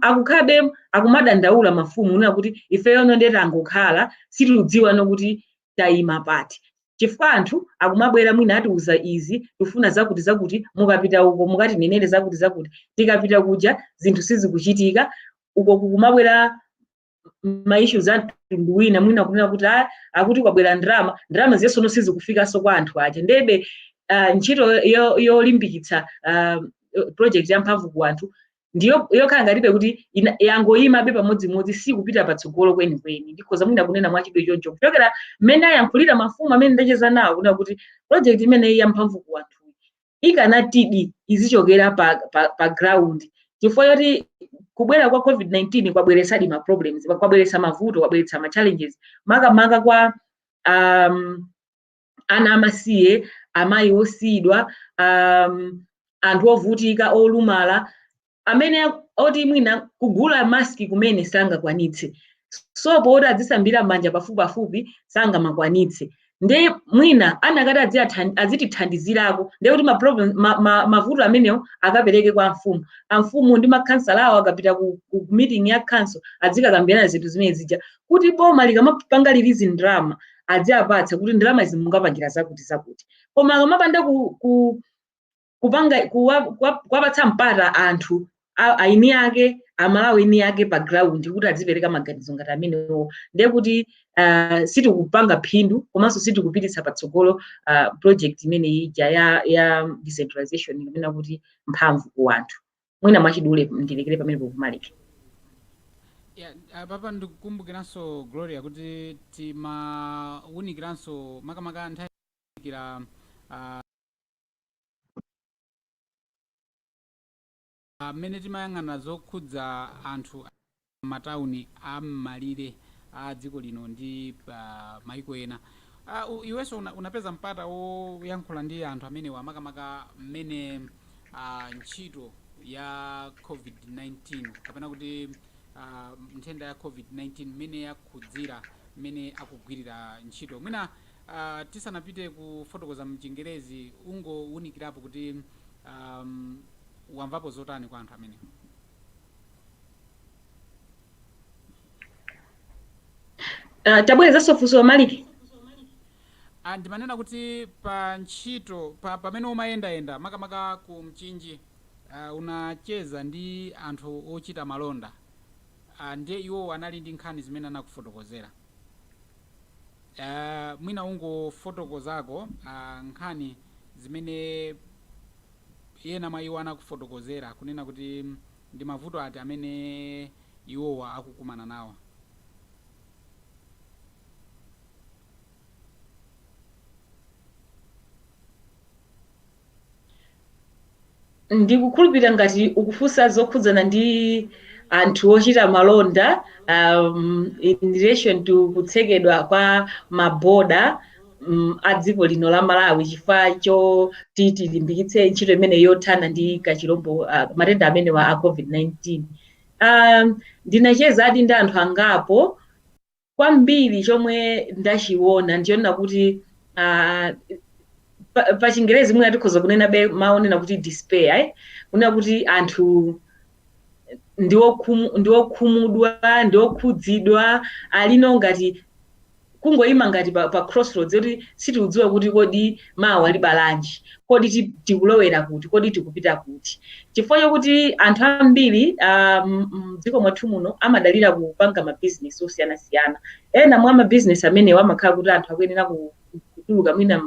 akukhalabe akumadandaula mafumu una kuti ifeyono ndiye tangokhala sitikudziwa nokuti tayima pati chifukwa anthu akumabwera mwina atiuza izi tifuna zakuti mukapita uko mukati nenere zakuti tikapita kuja zinthu sizikuchitika uko kumabwera ma issues anthu wina mwina kunena kuti akuti kwabwera ndalama ziyesono sizikufikanso kwa anthu aja. Ndebe ntchito yolimbikitsa project ya mphamvu ku anthu ndiyo yokhala ngatibe kuti yangoyimabe pamodzimodzi sikupita patsogolo kwenikweni. Ndikhoza mwina kunena mwachidwe choncho kuchokera mmene ayankhulira mafumu amene ndacheza nawo kunena kuti project imene ya mphamvu ku anthu ikanatidi izichokera pa ground chifukwa yoti kubwera kwa COVID-19 kwabweresadi ma problems, kwabweresa mavuto, kwabweretsa ma challenges makamaka kwa ana amasiye, amayi osidwa, anthu ovutika olumala amene oti mwina kugula maski kumene sangakwanitse, sopo oti adzisambira m'manja pafupi sangamakwanitse. Ndiye mwina anakati azitithandizirako ndiye kuti mavuto amenewo akapereke kwa amfumu ndi makansala awo akapita ku meeting ya council adzikakambirana zinthu zimene zija kuti boma likamapanga lilizi ndalama adziapatsa kuti ndalama izi mungapangira zakuti koma akamapanda kupanga kuwapatsa mpata anthu aini ake amalawi eni ake pa ground kuti adzipereka maganizo ngati amenewo ndiye kuti sitikupanga phindu komanso sitikupititsa patsogolo project imene ija ya decentralization imene kuti mphamvu ku anthu. Mwina mwachidule ndilekere pamene pokumalike. Papa ndikukumbukiranso Gloria kuti timawunikiranso makamaka nthawi amene timayang'ana zokhudza anthu matawuni am'malire a dziko lino ndi maiko ena. Iwenso unapeza mpata woyankhula ndi anthu amenewa makamaka mmene ntchito ya COVID-19 kapena kuti nthenda ya COVID-19 mmene yakhudzira mmene akugwirira ntchito. Mwina tisanapite kufotokoza mchingerezi ungowunikirapo kuti wamvapo zotani kwa anthu amenewa? Tabwerezanso funso Maliki. Ndimanena kuti pa ntchito pamene umayendayenda makamaka ku mchinji unacheza ndi anthu ochita malonda ndiye iwo anali ndi nkhani zimene anakufotokozera. Mwina ungofotokozako nkhani zimene yena mwa iwo anakufotokozera kunena kuti ndi mavuto ati amene iwowa akukumana nawo. Ndikukhulupirira ngati ukufunsa zokhudzana ndi anthu ochita malonda in relation to kutsekedwa kwa maboda a dziko lino la Malawi chifukwa choti tilimbikitse ntchito imene yothana ndi kachilombo matenda amene wa COVID-19. Ndinacheza adi ndi anthu angapo kwambiri chomwe ndachiona ndiona kuti pa Chingerezi mwina tikhoza kunena be maonena kuti despair kunena kuti anthu ndiwokhumudwa ndiwokhudzidwa alino ngati kungoyima ngati pa crossroads kuti sitikudziwa kuti kodi mawa ali balanji, kodi tikulowera kuti, kodi tikupita kuti, chifukwa chokuti anthu ambiri mdziko mwathu muno amadalira kupanga mabizinesi osiyanasiyana. Ena mwa mabizinesi amenewo amakhala kuti anthu akuyenera kutuluka mwina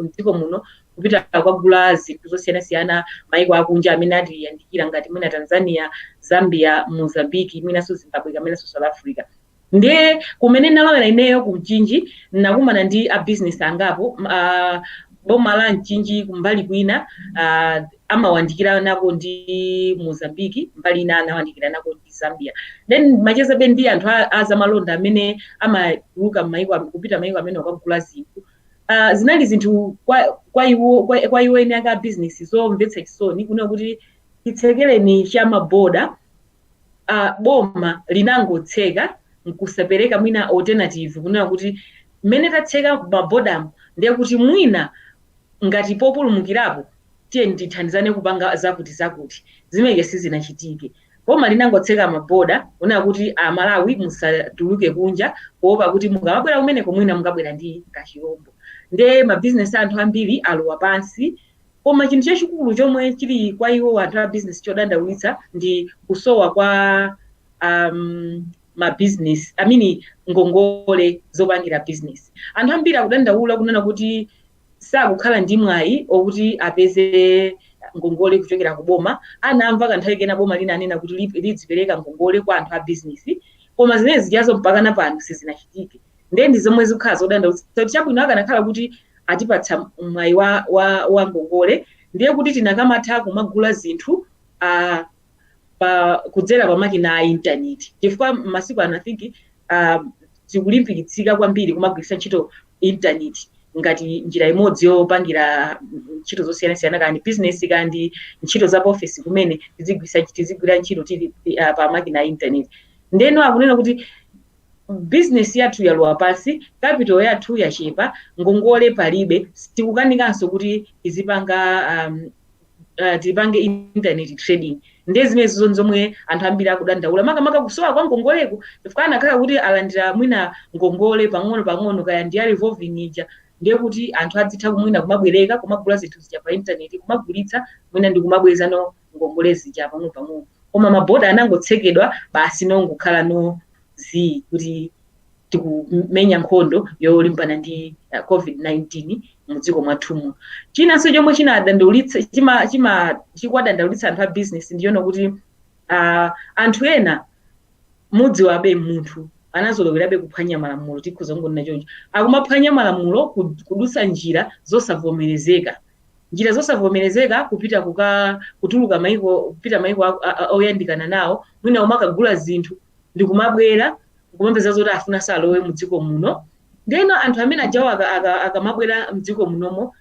mdziko muno kupita kwagula zinthu zosiyanasiyana maiko akunja amene atiyandikira ngati mwina Tanzania, Zambia, Mozambique, mwinanso Zimbabwe kamenenso South Africa. Ndiye kumene nalowera ineyo kumchinji nakumana ndi a business angapo boma la mchinji kumbali kwina amawandikira nako ndi Mozambique, mbali ina anawandikira nako ndi Zambia. Then macheza be ndi anthu azamalonda amene amatuluka maiko kupita maiko amene akagula zinthu. Zinali zinthu kwa iwo ene aka business zomvetsa chisoni kuna kuti titsekereni cha maboda boma linangotseka nkusapereka mwina alternative kunena kuti mmene tatseka mabodamu ndiye kuti mwina ngati populumukirapo tiye ndithandizane kupanga zakuti zimene sizinachitike. Boma linangotseka maboda kunena kuti Malawi musatuluke kunja kuopa kuti mukamabwera kumeneko mwina mukabwera ndi kachirombo. Ndiye mabizinesi anthu ambiri alowa pansi. Koma chinthu chachikulu chomwe chili kwa iwo anthu a business chodandaulitsa ndi kusowa kwa mabizinesi ngongole zopangira business. Anthu ambiri akudandaula kunena kuti sakukhala ndi mwayi okuti apeze ngongole kuchokera ku boma. Anamva kanthawi kena boma linanena kuti lidzipereka ngongole kwa anthu a business, koma zimene zijazo mpaka napano sizinachitike. Ndiye ndi zomwe zikhala zodandaulitsa kuti chabwino akanakhala kuti atipatsa mwayi wa ngongole, ndiye kuti tinakamatha kumagula zinthu kudzera pa makina a internet. Chifukwa masiku ano I think tikulimbikitsika kwambiri kumagwiritsa ntchito internet ngati njira imodzi yopangira ntchito zosiyanasiyana kandi business kandi ntchito za office kumene tizigwira ntchito tili pa makina a internet. Ndeno akunena kuti business yathu yalowa pansi, capital yathu yachepa, ngongole palibe, tikukanikanso kuti tipange internet trading. Ndiye zimene zomwe anthu ambiri akudandaula makamaka kusowa kwa ngongoleko chifukwa anakhala kuti alandira mwina ngongole pang'ono kaya ndi revolving ija, ndiye kuti anthu adzitha kumwina kumabwereka kumagula zinthu zija pa internet kumagulitsa mwina ndi kumabweza ngongole zija pang'ono. Koma maboda anangotsekedwa basi nongokhala kuti tikumenya nkhondo yolimbana ndi COVID-19 mudziko mwathumu. Chinanso chomwe chikwadandaulitsa anthu a business ndiyono kuti anthu ena mudziwabe munthu anazolowerabe kuphwanya malamulo, tikhoza kungonena choncho. Akumaphwanya malamulo kudusa njira zosavomerezeka. Njira zosavomerezeka kupita kutuluka kupita maiko oyandikana nawo, mwina umakagula zinthu ndi kumabwera kumapeza zoti afuna salowe mudziko muno. Ndeno anthu amene ajawo akamabwera mdziko munomo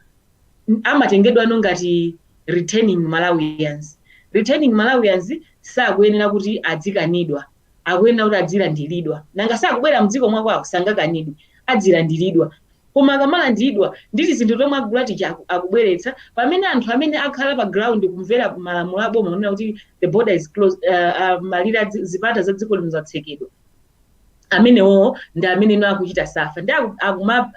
amatengedwa ngati returning Malawians. Returning Malawians sakuyenera kuti adzikanidwa, akuyenera kuti adzilandiridwa. Nanga sakubwera mdziko mwakwawo sangakanidwe, adzilandiridwa. Koma akamalandiridwa nditi zinthu zomwe agula tija akubweretsa pamene anthu amene akhala pa ground kumvera malamulo a boma kunena kuti the border is closed, malire zipata za dziko lino zatsekedwa. Amenewo ndi amene akuchita safa. Ndi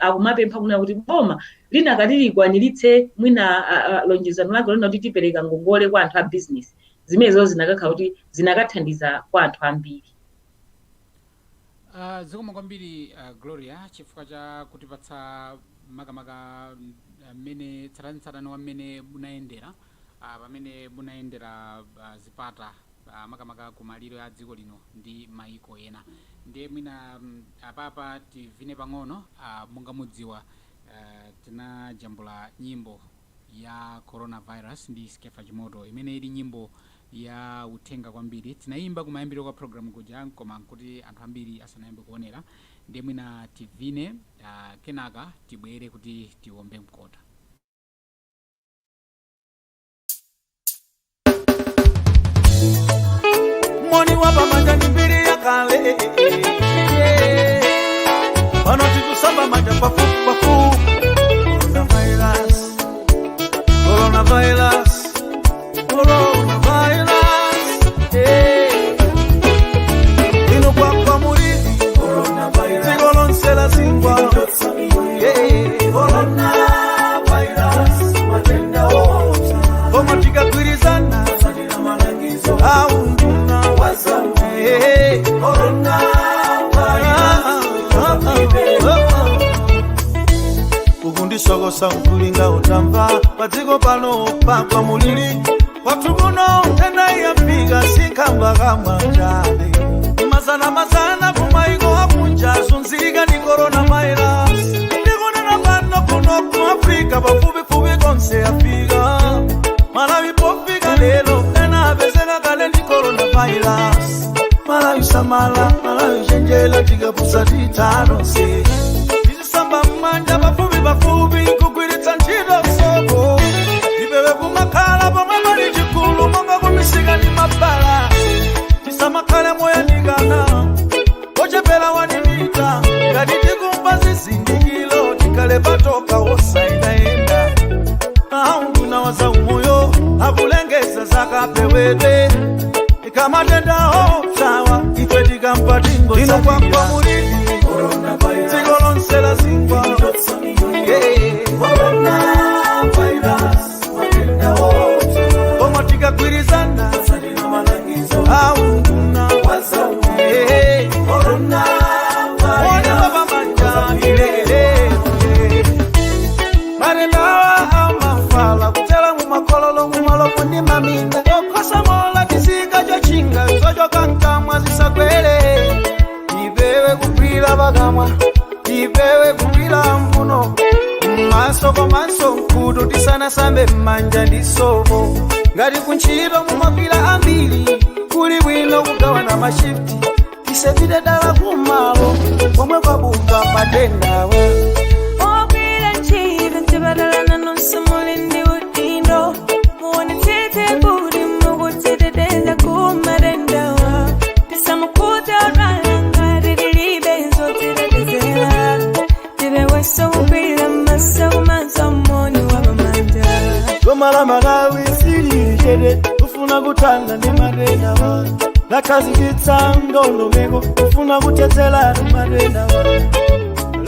akumapempha kunena kuti boma linakatilikwaniritse mwina lonjezano lake lona kuti tipereka ngongole kwa anthu a business. Zimenezo zinakakhala kuti zinakathandiza kwa anthu ambiri. Zikomo kwambiri Gloria chifukwa cha kutipatsa makamaka mmene tsatanetsatane wa mmene munayendera pamene munayendera zipata makamaka kumaliro a dziko lino ndi maiko ena. Ndiye mwina apapa tivine pang'ono monga mudziwa tinajambula nyimbo ya coronavirus ndi Skefa Chimoto imene ili nyimbo ya uthenga kwambiri. Tinayimba kumayambiro kwa program kuja koma nkuti anthu ambiri asanayambe kuonera. Ndiye mwina tivine kenaka tibwere kuti tiombe mkota. Moni wapa majani mbili ya kale manja pafu pafu. Coronavirus, coronavirus, coronavirus. Hey. Ino kwa muridi, coronavirus. Zigolonsela zingwa. Hey. Coronavirus, matenda wote. Omatika kwirizana, au nduna wazamu. Hey. Coronavirus. Ukundisogosa nkulinga utamva padziko pano pakwa mulili watu muno ntenda yapiga sinkamba kama njale mazana kumaiko akunja zunzika ni coronavirus ndikunena pano kuno ku Afrika pafupifupi konse apiga Malawi pofika lero ena apezeka kale ndi coronavirus Malawi samala Malawi chenjela tikapusa titano se Samba manja bafubi kugwiritsa ntchito soko ipewe kumakhala pomwe pali chikulu monga kumisika ndi mabala tisamakhala moyandikana ochepera wanimita ngati tikumva zizindikiro tikhale patoka wosayendayenda aunduna waza umoyo akulengeza zakapewedwe ikamatenda opsawa ife tikampa tingo ino kwakwa mulidi Zigolonsela zingwa. Coronavirus, matenda wote. Omatika kwirizana, au nduna wazamu. Coronavirus, wana baba manjani. Marendawa amafala, kutela mumakololo mumalopo ndi maminda. Okosa mola kisika jochinga, sojo kankamwa zisakwele. Ibewe kupila bagamwa ibewe kupila mpuno maso kwa maso mkudu tisana sambe manja ndisobo ngati kunchito mumapila ambiri kuli bwino kugawana mashifti tisepite dala kumalo pomwe kwabuka patendawe Opila nchito ntibadalana nonsamuli ndi utindo muone tete budi mukutetedeza kumarendawa tisamukuta ralanga ririlibe nzotiretezera tibewe sokupila maso maso moni wabamanja Gomala Malawi sili jede ufuna kutanga ndi marendawa nakazi kitsango ndomeko ufuna kutetela ndi marendawa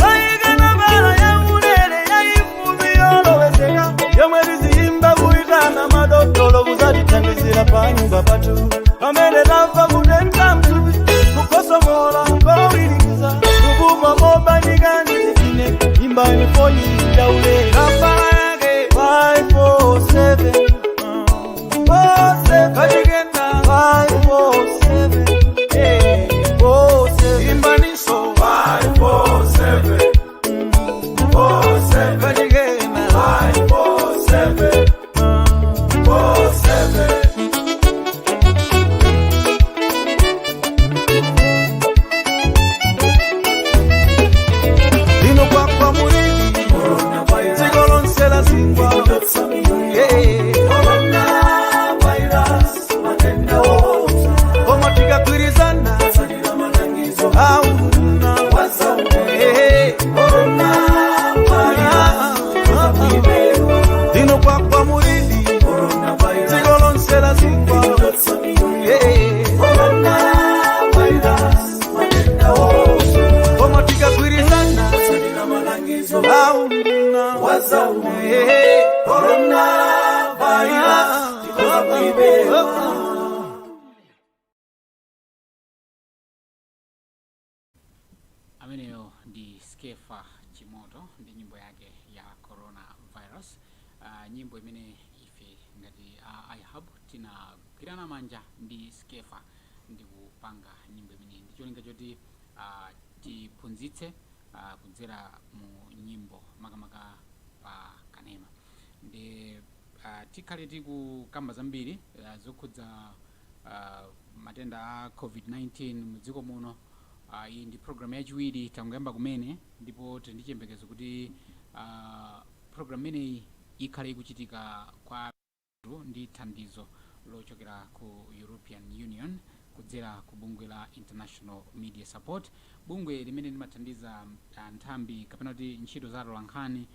Laigana bala ya ulele ya ifumi yolowezeka yomwe lizimba kuitana madokolo kuzatithandizira panyumba patu pamene tamva kutenta mtupi kukosomola kowirikiza kupuma mobanikani zikine imba imefoni ya ulele nambala yake 547 kachikenda 547 imbaniso 547 kachikenda 547 Ino kwa mulidi Zigolonsela zingwa Coronavirus, matenda wote. Omatika kwirizana au nduna wazamu. Coronavirus, ino kwa mulidi Zigolonsela zingwa Coronavirus, matenda wote. Omatika kwirizana au nduna wazamu. ameneyo ndi Skefa Chimoto ndi nyimbo yake ya coronavirus. Nyimbo imene ife ngati iHub tinagwirana manja ndi Skefa ndi kupanga nyimbo imene ndi cholinga choti tiphunzitse kudzera mu nyimbo makamaka pa kanema ndi tikhale tikukamba zambiri zokhudza matenda a COVID-19 mudziko muno. Iyi ndi programu yachiwiri tangoyamba kumene ndipo tili ndi chiyembekezo kuti programu imeneyi ikhale ikuchitika kwa ndi thandizo lochokera ku European Union kudzera ku bungwe la International Media Support, bungwe limene limathandiza nthambi kapena kuti ntchito za atolankhani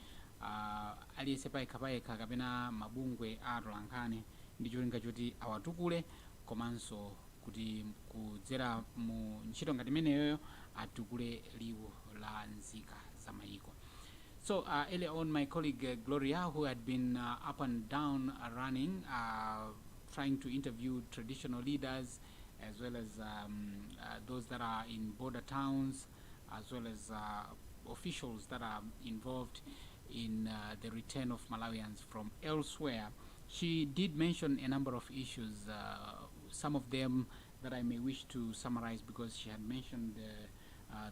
aliyense payekha kapena mabungwe a atolankhani ndi cholinga choti awatukule komanso kuti kudzera mu ntchito ngati imeneyoyo atukule liwu la nzika za mayiko. So earlier on, my colleague Gloria, who had been up and down running, trying to interview traditional leaders, as well as those that are in border towns, as well as officials that are involved in the return of Malawians from elsewhere. She did mention a number of issues, some of them that I may wish to summarize because she had mentioned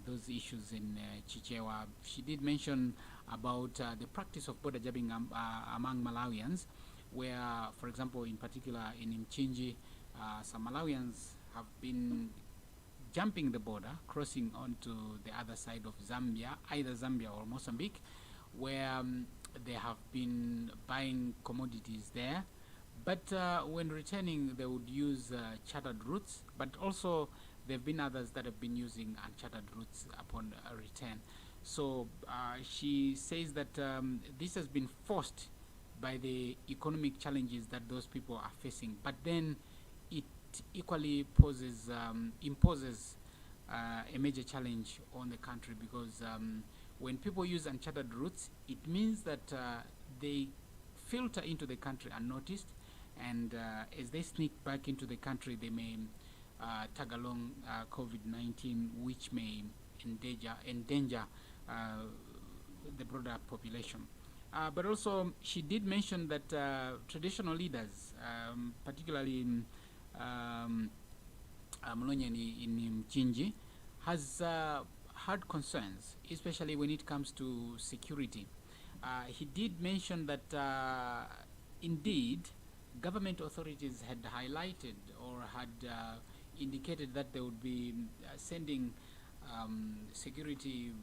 those issues in Chichewa. She did mention about the practice of border jabbing among Malawians, where, for example, in particular in Mchinji, some Malawians have been jumping the border, crossing onto the other side of Zambia, either Zambia or Mozambique, where they have been buying commodities there. But when returning, they would use chartered routes, but also there have been others that have been using uncharted routes upon return. So she says that this has been forced by the economic challenges that those people are facing, but then it equally imposes a major challenge on the country, because when people use uncharted routes, it means that they filter into the country unnoticed, and as they sneak back into the country, they may tag along COVID-19, which may endanger the broader population. But also, she did mention that traditional leaders, particularly in Mlonyeni in Mchinji, has had concerns, especially when it comes to security. He did mention that indeed government authorities had highlighted or had indicated that they would be sending security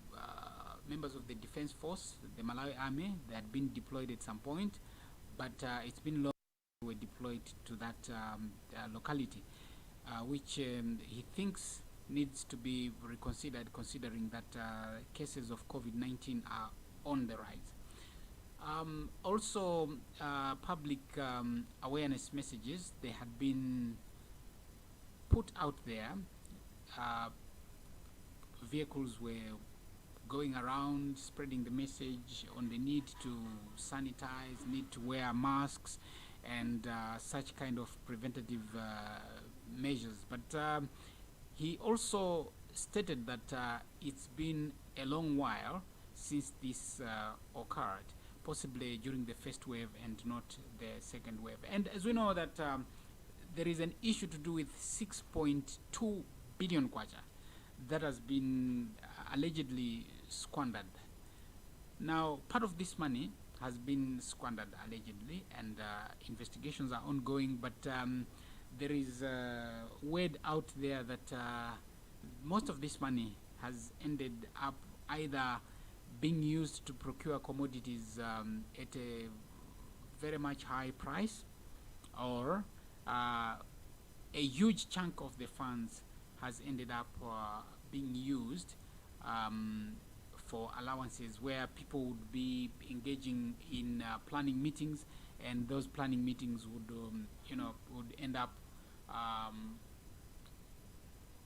members of the defense force, the Malawi army. They had been deployed at some point, but it's been long they were deployed to that locality, which he thinks needs to be reconsidered, considering that cases of COVID-19 are on the rise. Also, public awareness messages, they had been put out there. Vehicles were going around spreading the message on the need to sanitize, need to wear masks, and such kind of preventative measures. But he also stated that it's been a long while since this occurred, possibly during the first wave and not the second wave. And as we know that there is an issue to do with 6.2 billion kwacha that has been allegedly squandered. Now, part of this money has been squandered allegedly, and investigations are ongoing, but there is word out there that most of this money has ended up either being used to procure commodities at a very much high price, or a huge chunk of the funds has ended up being used for allowances, where people would be engaging in planning meetings, and those planning meetings would would end up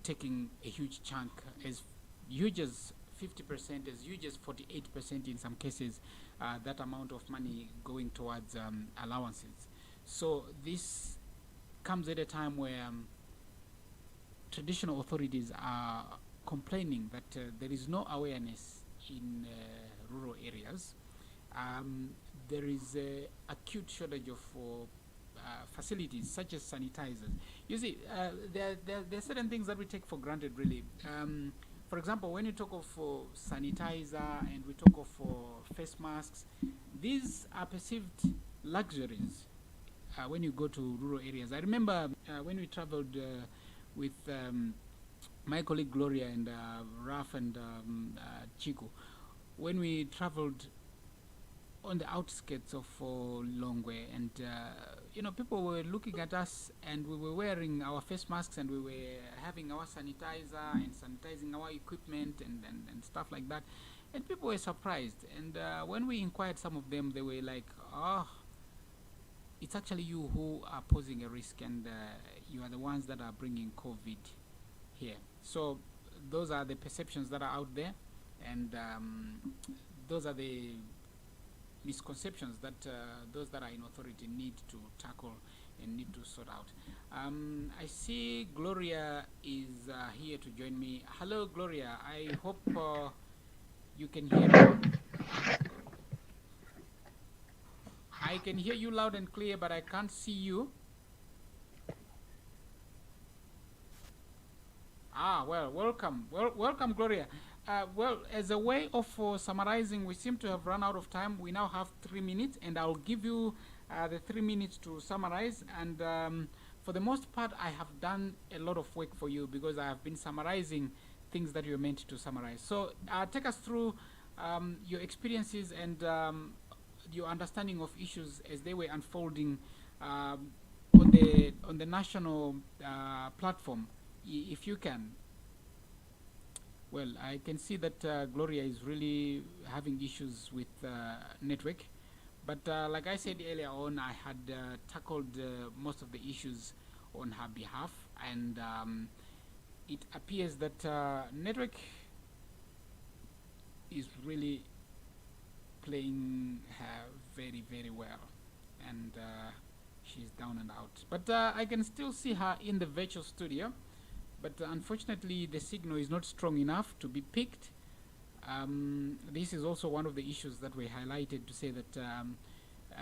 taking a huge chunk, as huge as 50%, as huge as 48% in some cases, that amount of money going towards allowances. So this comes at a time where traditional authorities are complaining that there is no awareness in rural areas. There is an acute shortage of facilities such as sanitizers. You see, there are certain things that we take for granted, really. For example, when you talk of sanitizer and we talk of face masks, these are perceived luxuries when you go to rural areas. I remember when we traveled with my colleague Gloria and Raf and Chico, when we traveled on the outskirts of Longwe, and people were looking at us, and we were wearing our face masks, and we were having our sanitizer and sanitizing our equipment and stuff like that. And people were surprised. And when we inquired some of them, they were like, oh, it's actually you who are posing a risk, and you are the ones that are bringing COVID here. So those are the perceptions that are out there, and those are the misconceptions that those that are in authority need to tackle and need to sort out. I see Gloria is here to join me. Hello, Gloria. I hope you can hear me. I can hear you loud and clear, but I can't see you. Well, welcome. Welcome, Gloria. Well, as a way of summarizing, we seem to have run out of time. We now have 3 minutes, and I'll give you the 3 minutes to summarize. And for the most part, I have done a lot of work for you because I have been summarizing things that you're meant to summarize. So take us through your experiences and your understanding of issues as they were unfolding on the national platform, if you can. Well, I can see that Gloria is really having issues with network, but like I said earlier on, I had tackled most of the issues on her behalf, and it appears that network is really playing her very, very well, and she's down and out. But I can still see her in the virtual studio, but unfortunately the signal is not strong enough to be picked. This is also one of the issues that we highlighted to say that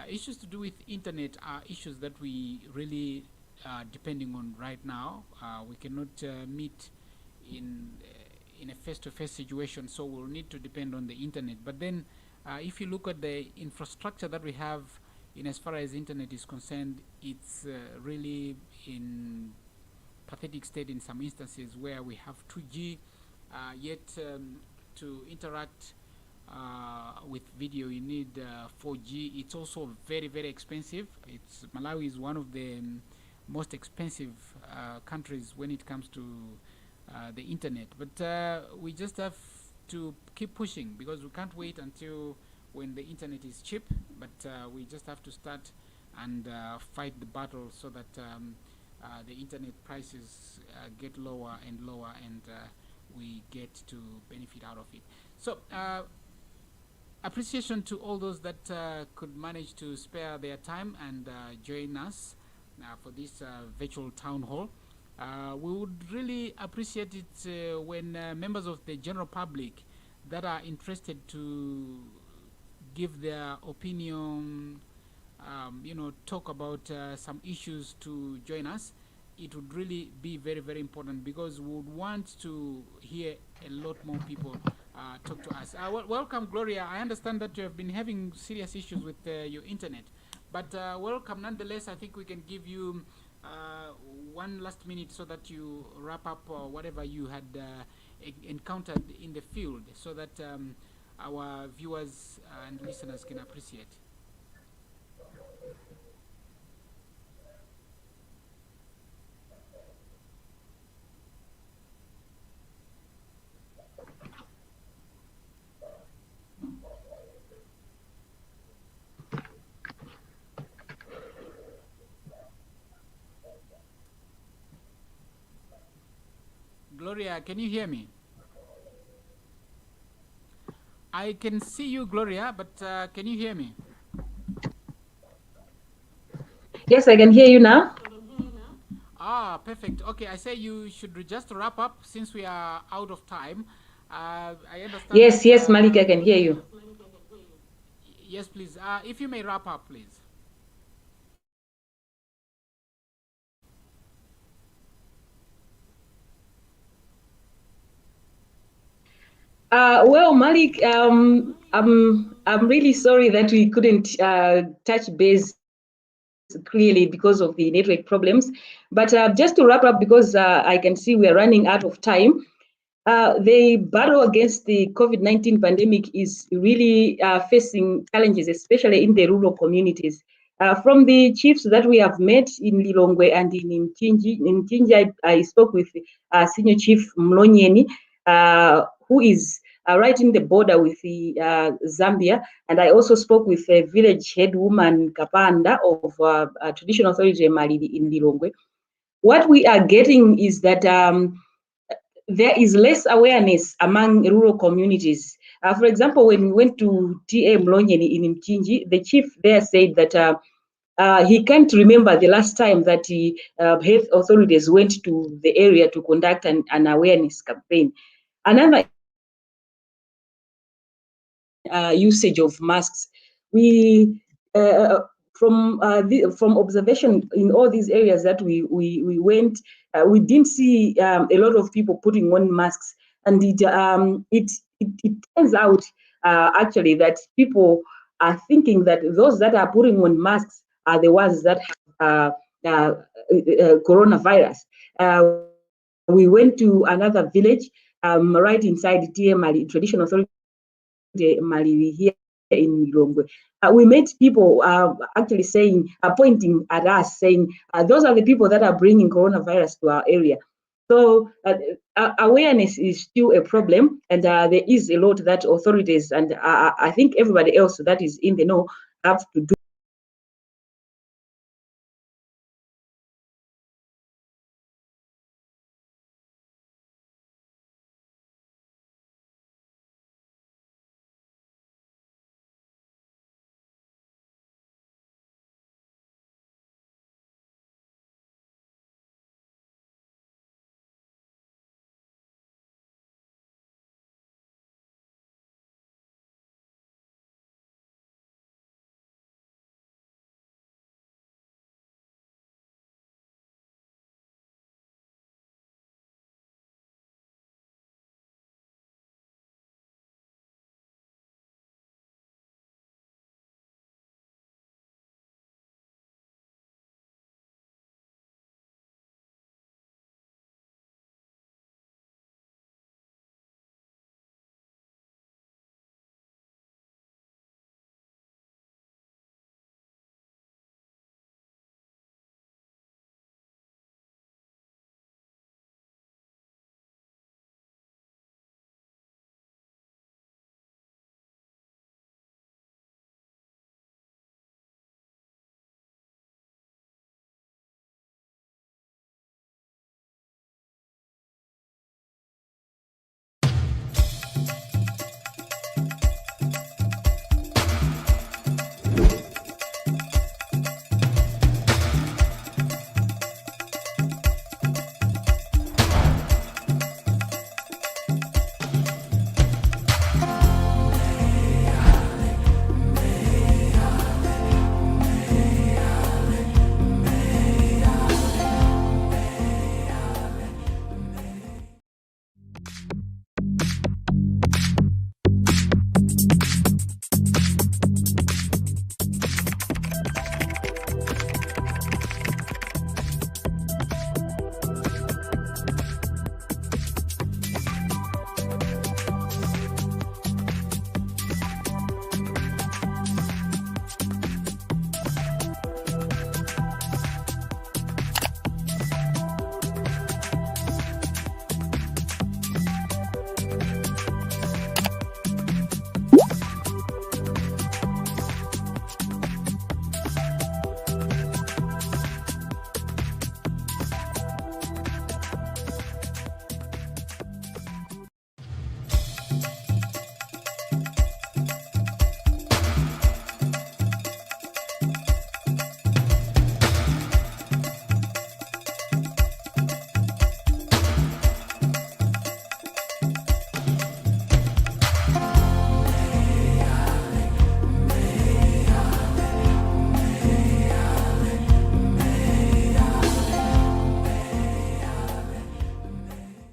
issues to do with internet are issues that we really are depending on right now. We cannot meet in a face-to-face situation, so we'll need to depend on the internet. But then if you look at the infrastructure that we have in as far as internet is concerned, it's really in pathetic state in some instances where we have 2G, yet to interact with video you need 4G. It's also very, very expensive. Malawi is one of the most expensive countries when it comes to the internet, but we just have to keep pushing because we can't wait until when the internet is cheap, but we just have to start and fight the battle so that the internet prices get lower and lower, and we get to benefit out of it. So appreciation to all those that could manage to spare their time and join us for this virtual town hall. We would really appreciate it when members of the general public that are interested to give their opinion, talk about some issues to join us. It would really be very, very important because we would want to hear a lot more people talk to us. Welcome, Gloria. I understand that you have been having serious issues with your internet, but welcome nonetheless. I think we can give you 1 last minute so that you wrap up whatever you had encountered in the field, so that our viewers and listeners can appreciate. Gloria, can you hear me? I can see you, Gloria, but can you hear me? Yes, I can hear you now. Perfect. Okay, I say you should just wrap up since we are out of time. I understand. Yes, Malik, I can hear you. Yes, please. If you may wrap up, please. Well, Malik, I'm really sorry that we couldn't touch base clearly because of the network problems. But just to wrap up, because I can see we are running out of time, the battle against the COVID-19 pandemic is really facing challenges, especially in the rural communities. From the chiefs that we have met in Lilongwe and in Mchinji, I spoke with Senior Chief Mlonyeni, who is right in the border with the Zambia, and I also spoke with a village head woman Kapanda of Traditional Authority Malili in Lilongwe. What we are getting is that there is less awareness among rural communities. For example, when we went to TA Mlonyeni in Mchinji, the chief there said that he can't remember the last time that health authorities went to the area to conduct an awareness campaign. Another usage of masks. We from observation in all these areas that we went, we didn't see a lot of people putting on masks, and it turns out actually that people are thinking that those that are putting on masks are the ones that have coronavirus. We went to another village right inside TML, Traditional Authority Maliri here in Lilongwe. We met people actually saying, pointing at us, saying, those are the people that are bringing coronavirus to our area. So awareness is still a problem, and there is a lot that authorities and I think everybody else that is in the know have to do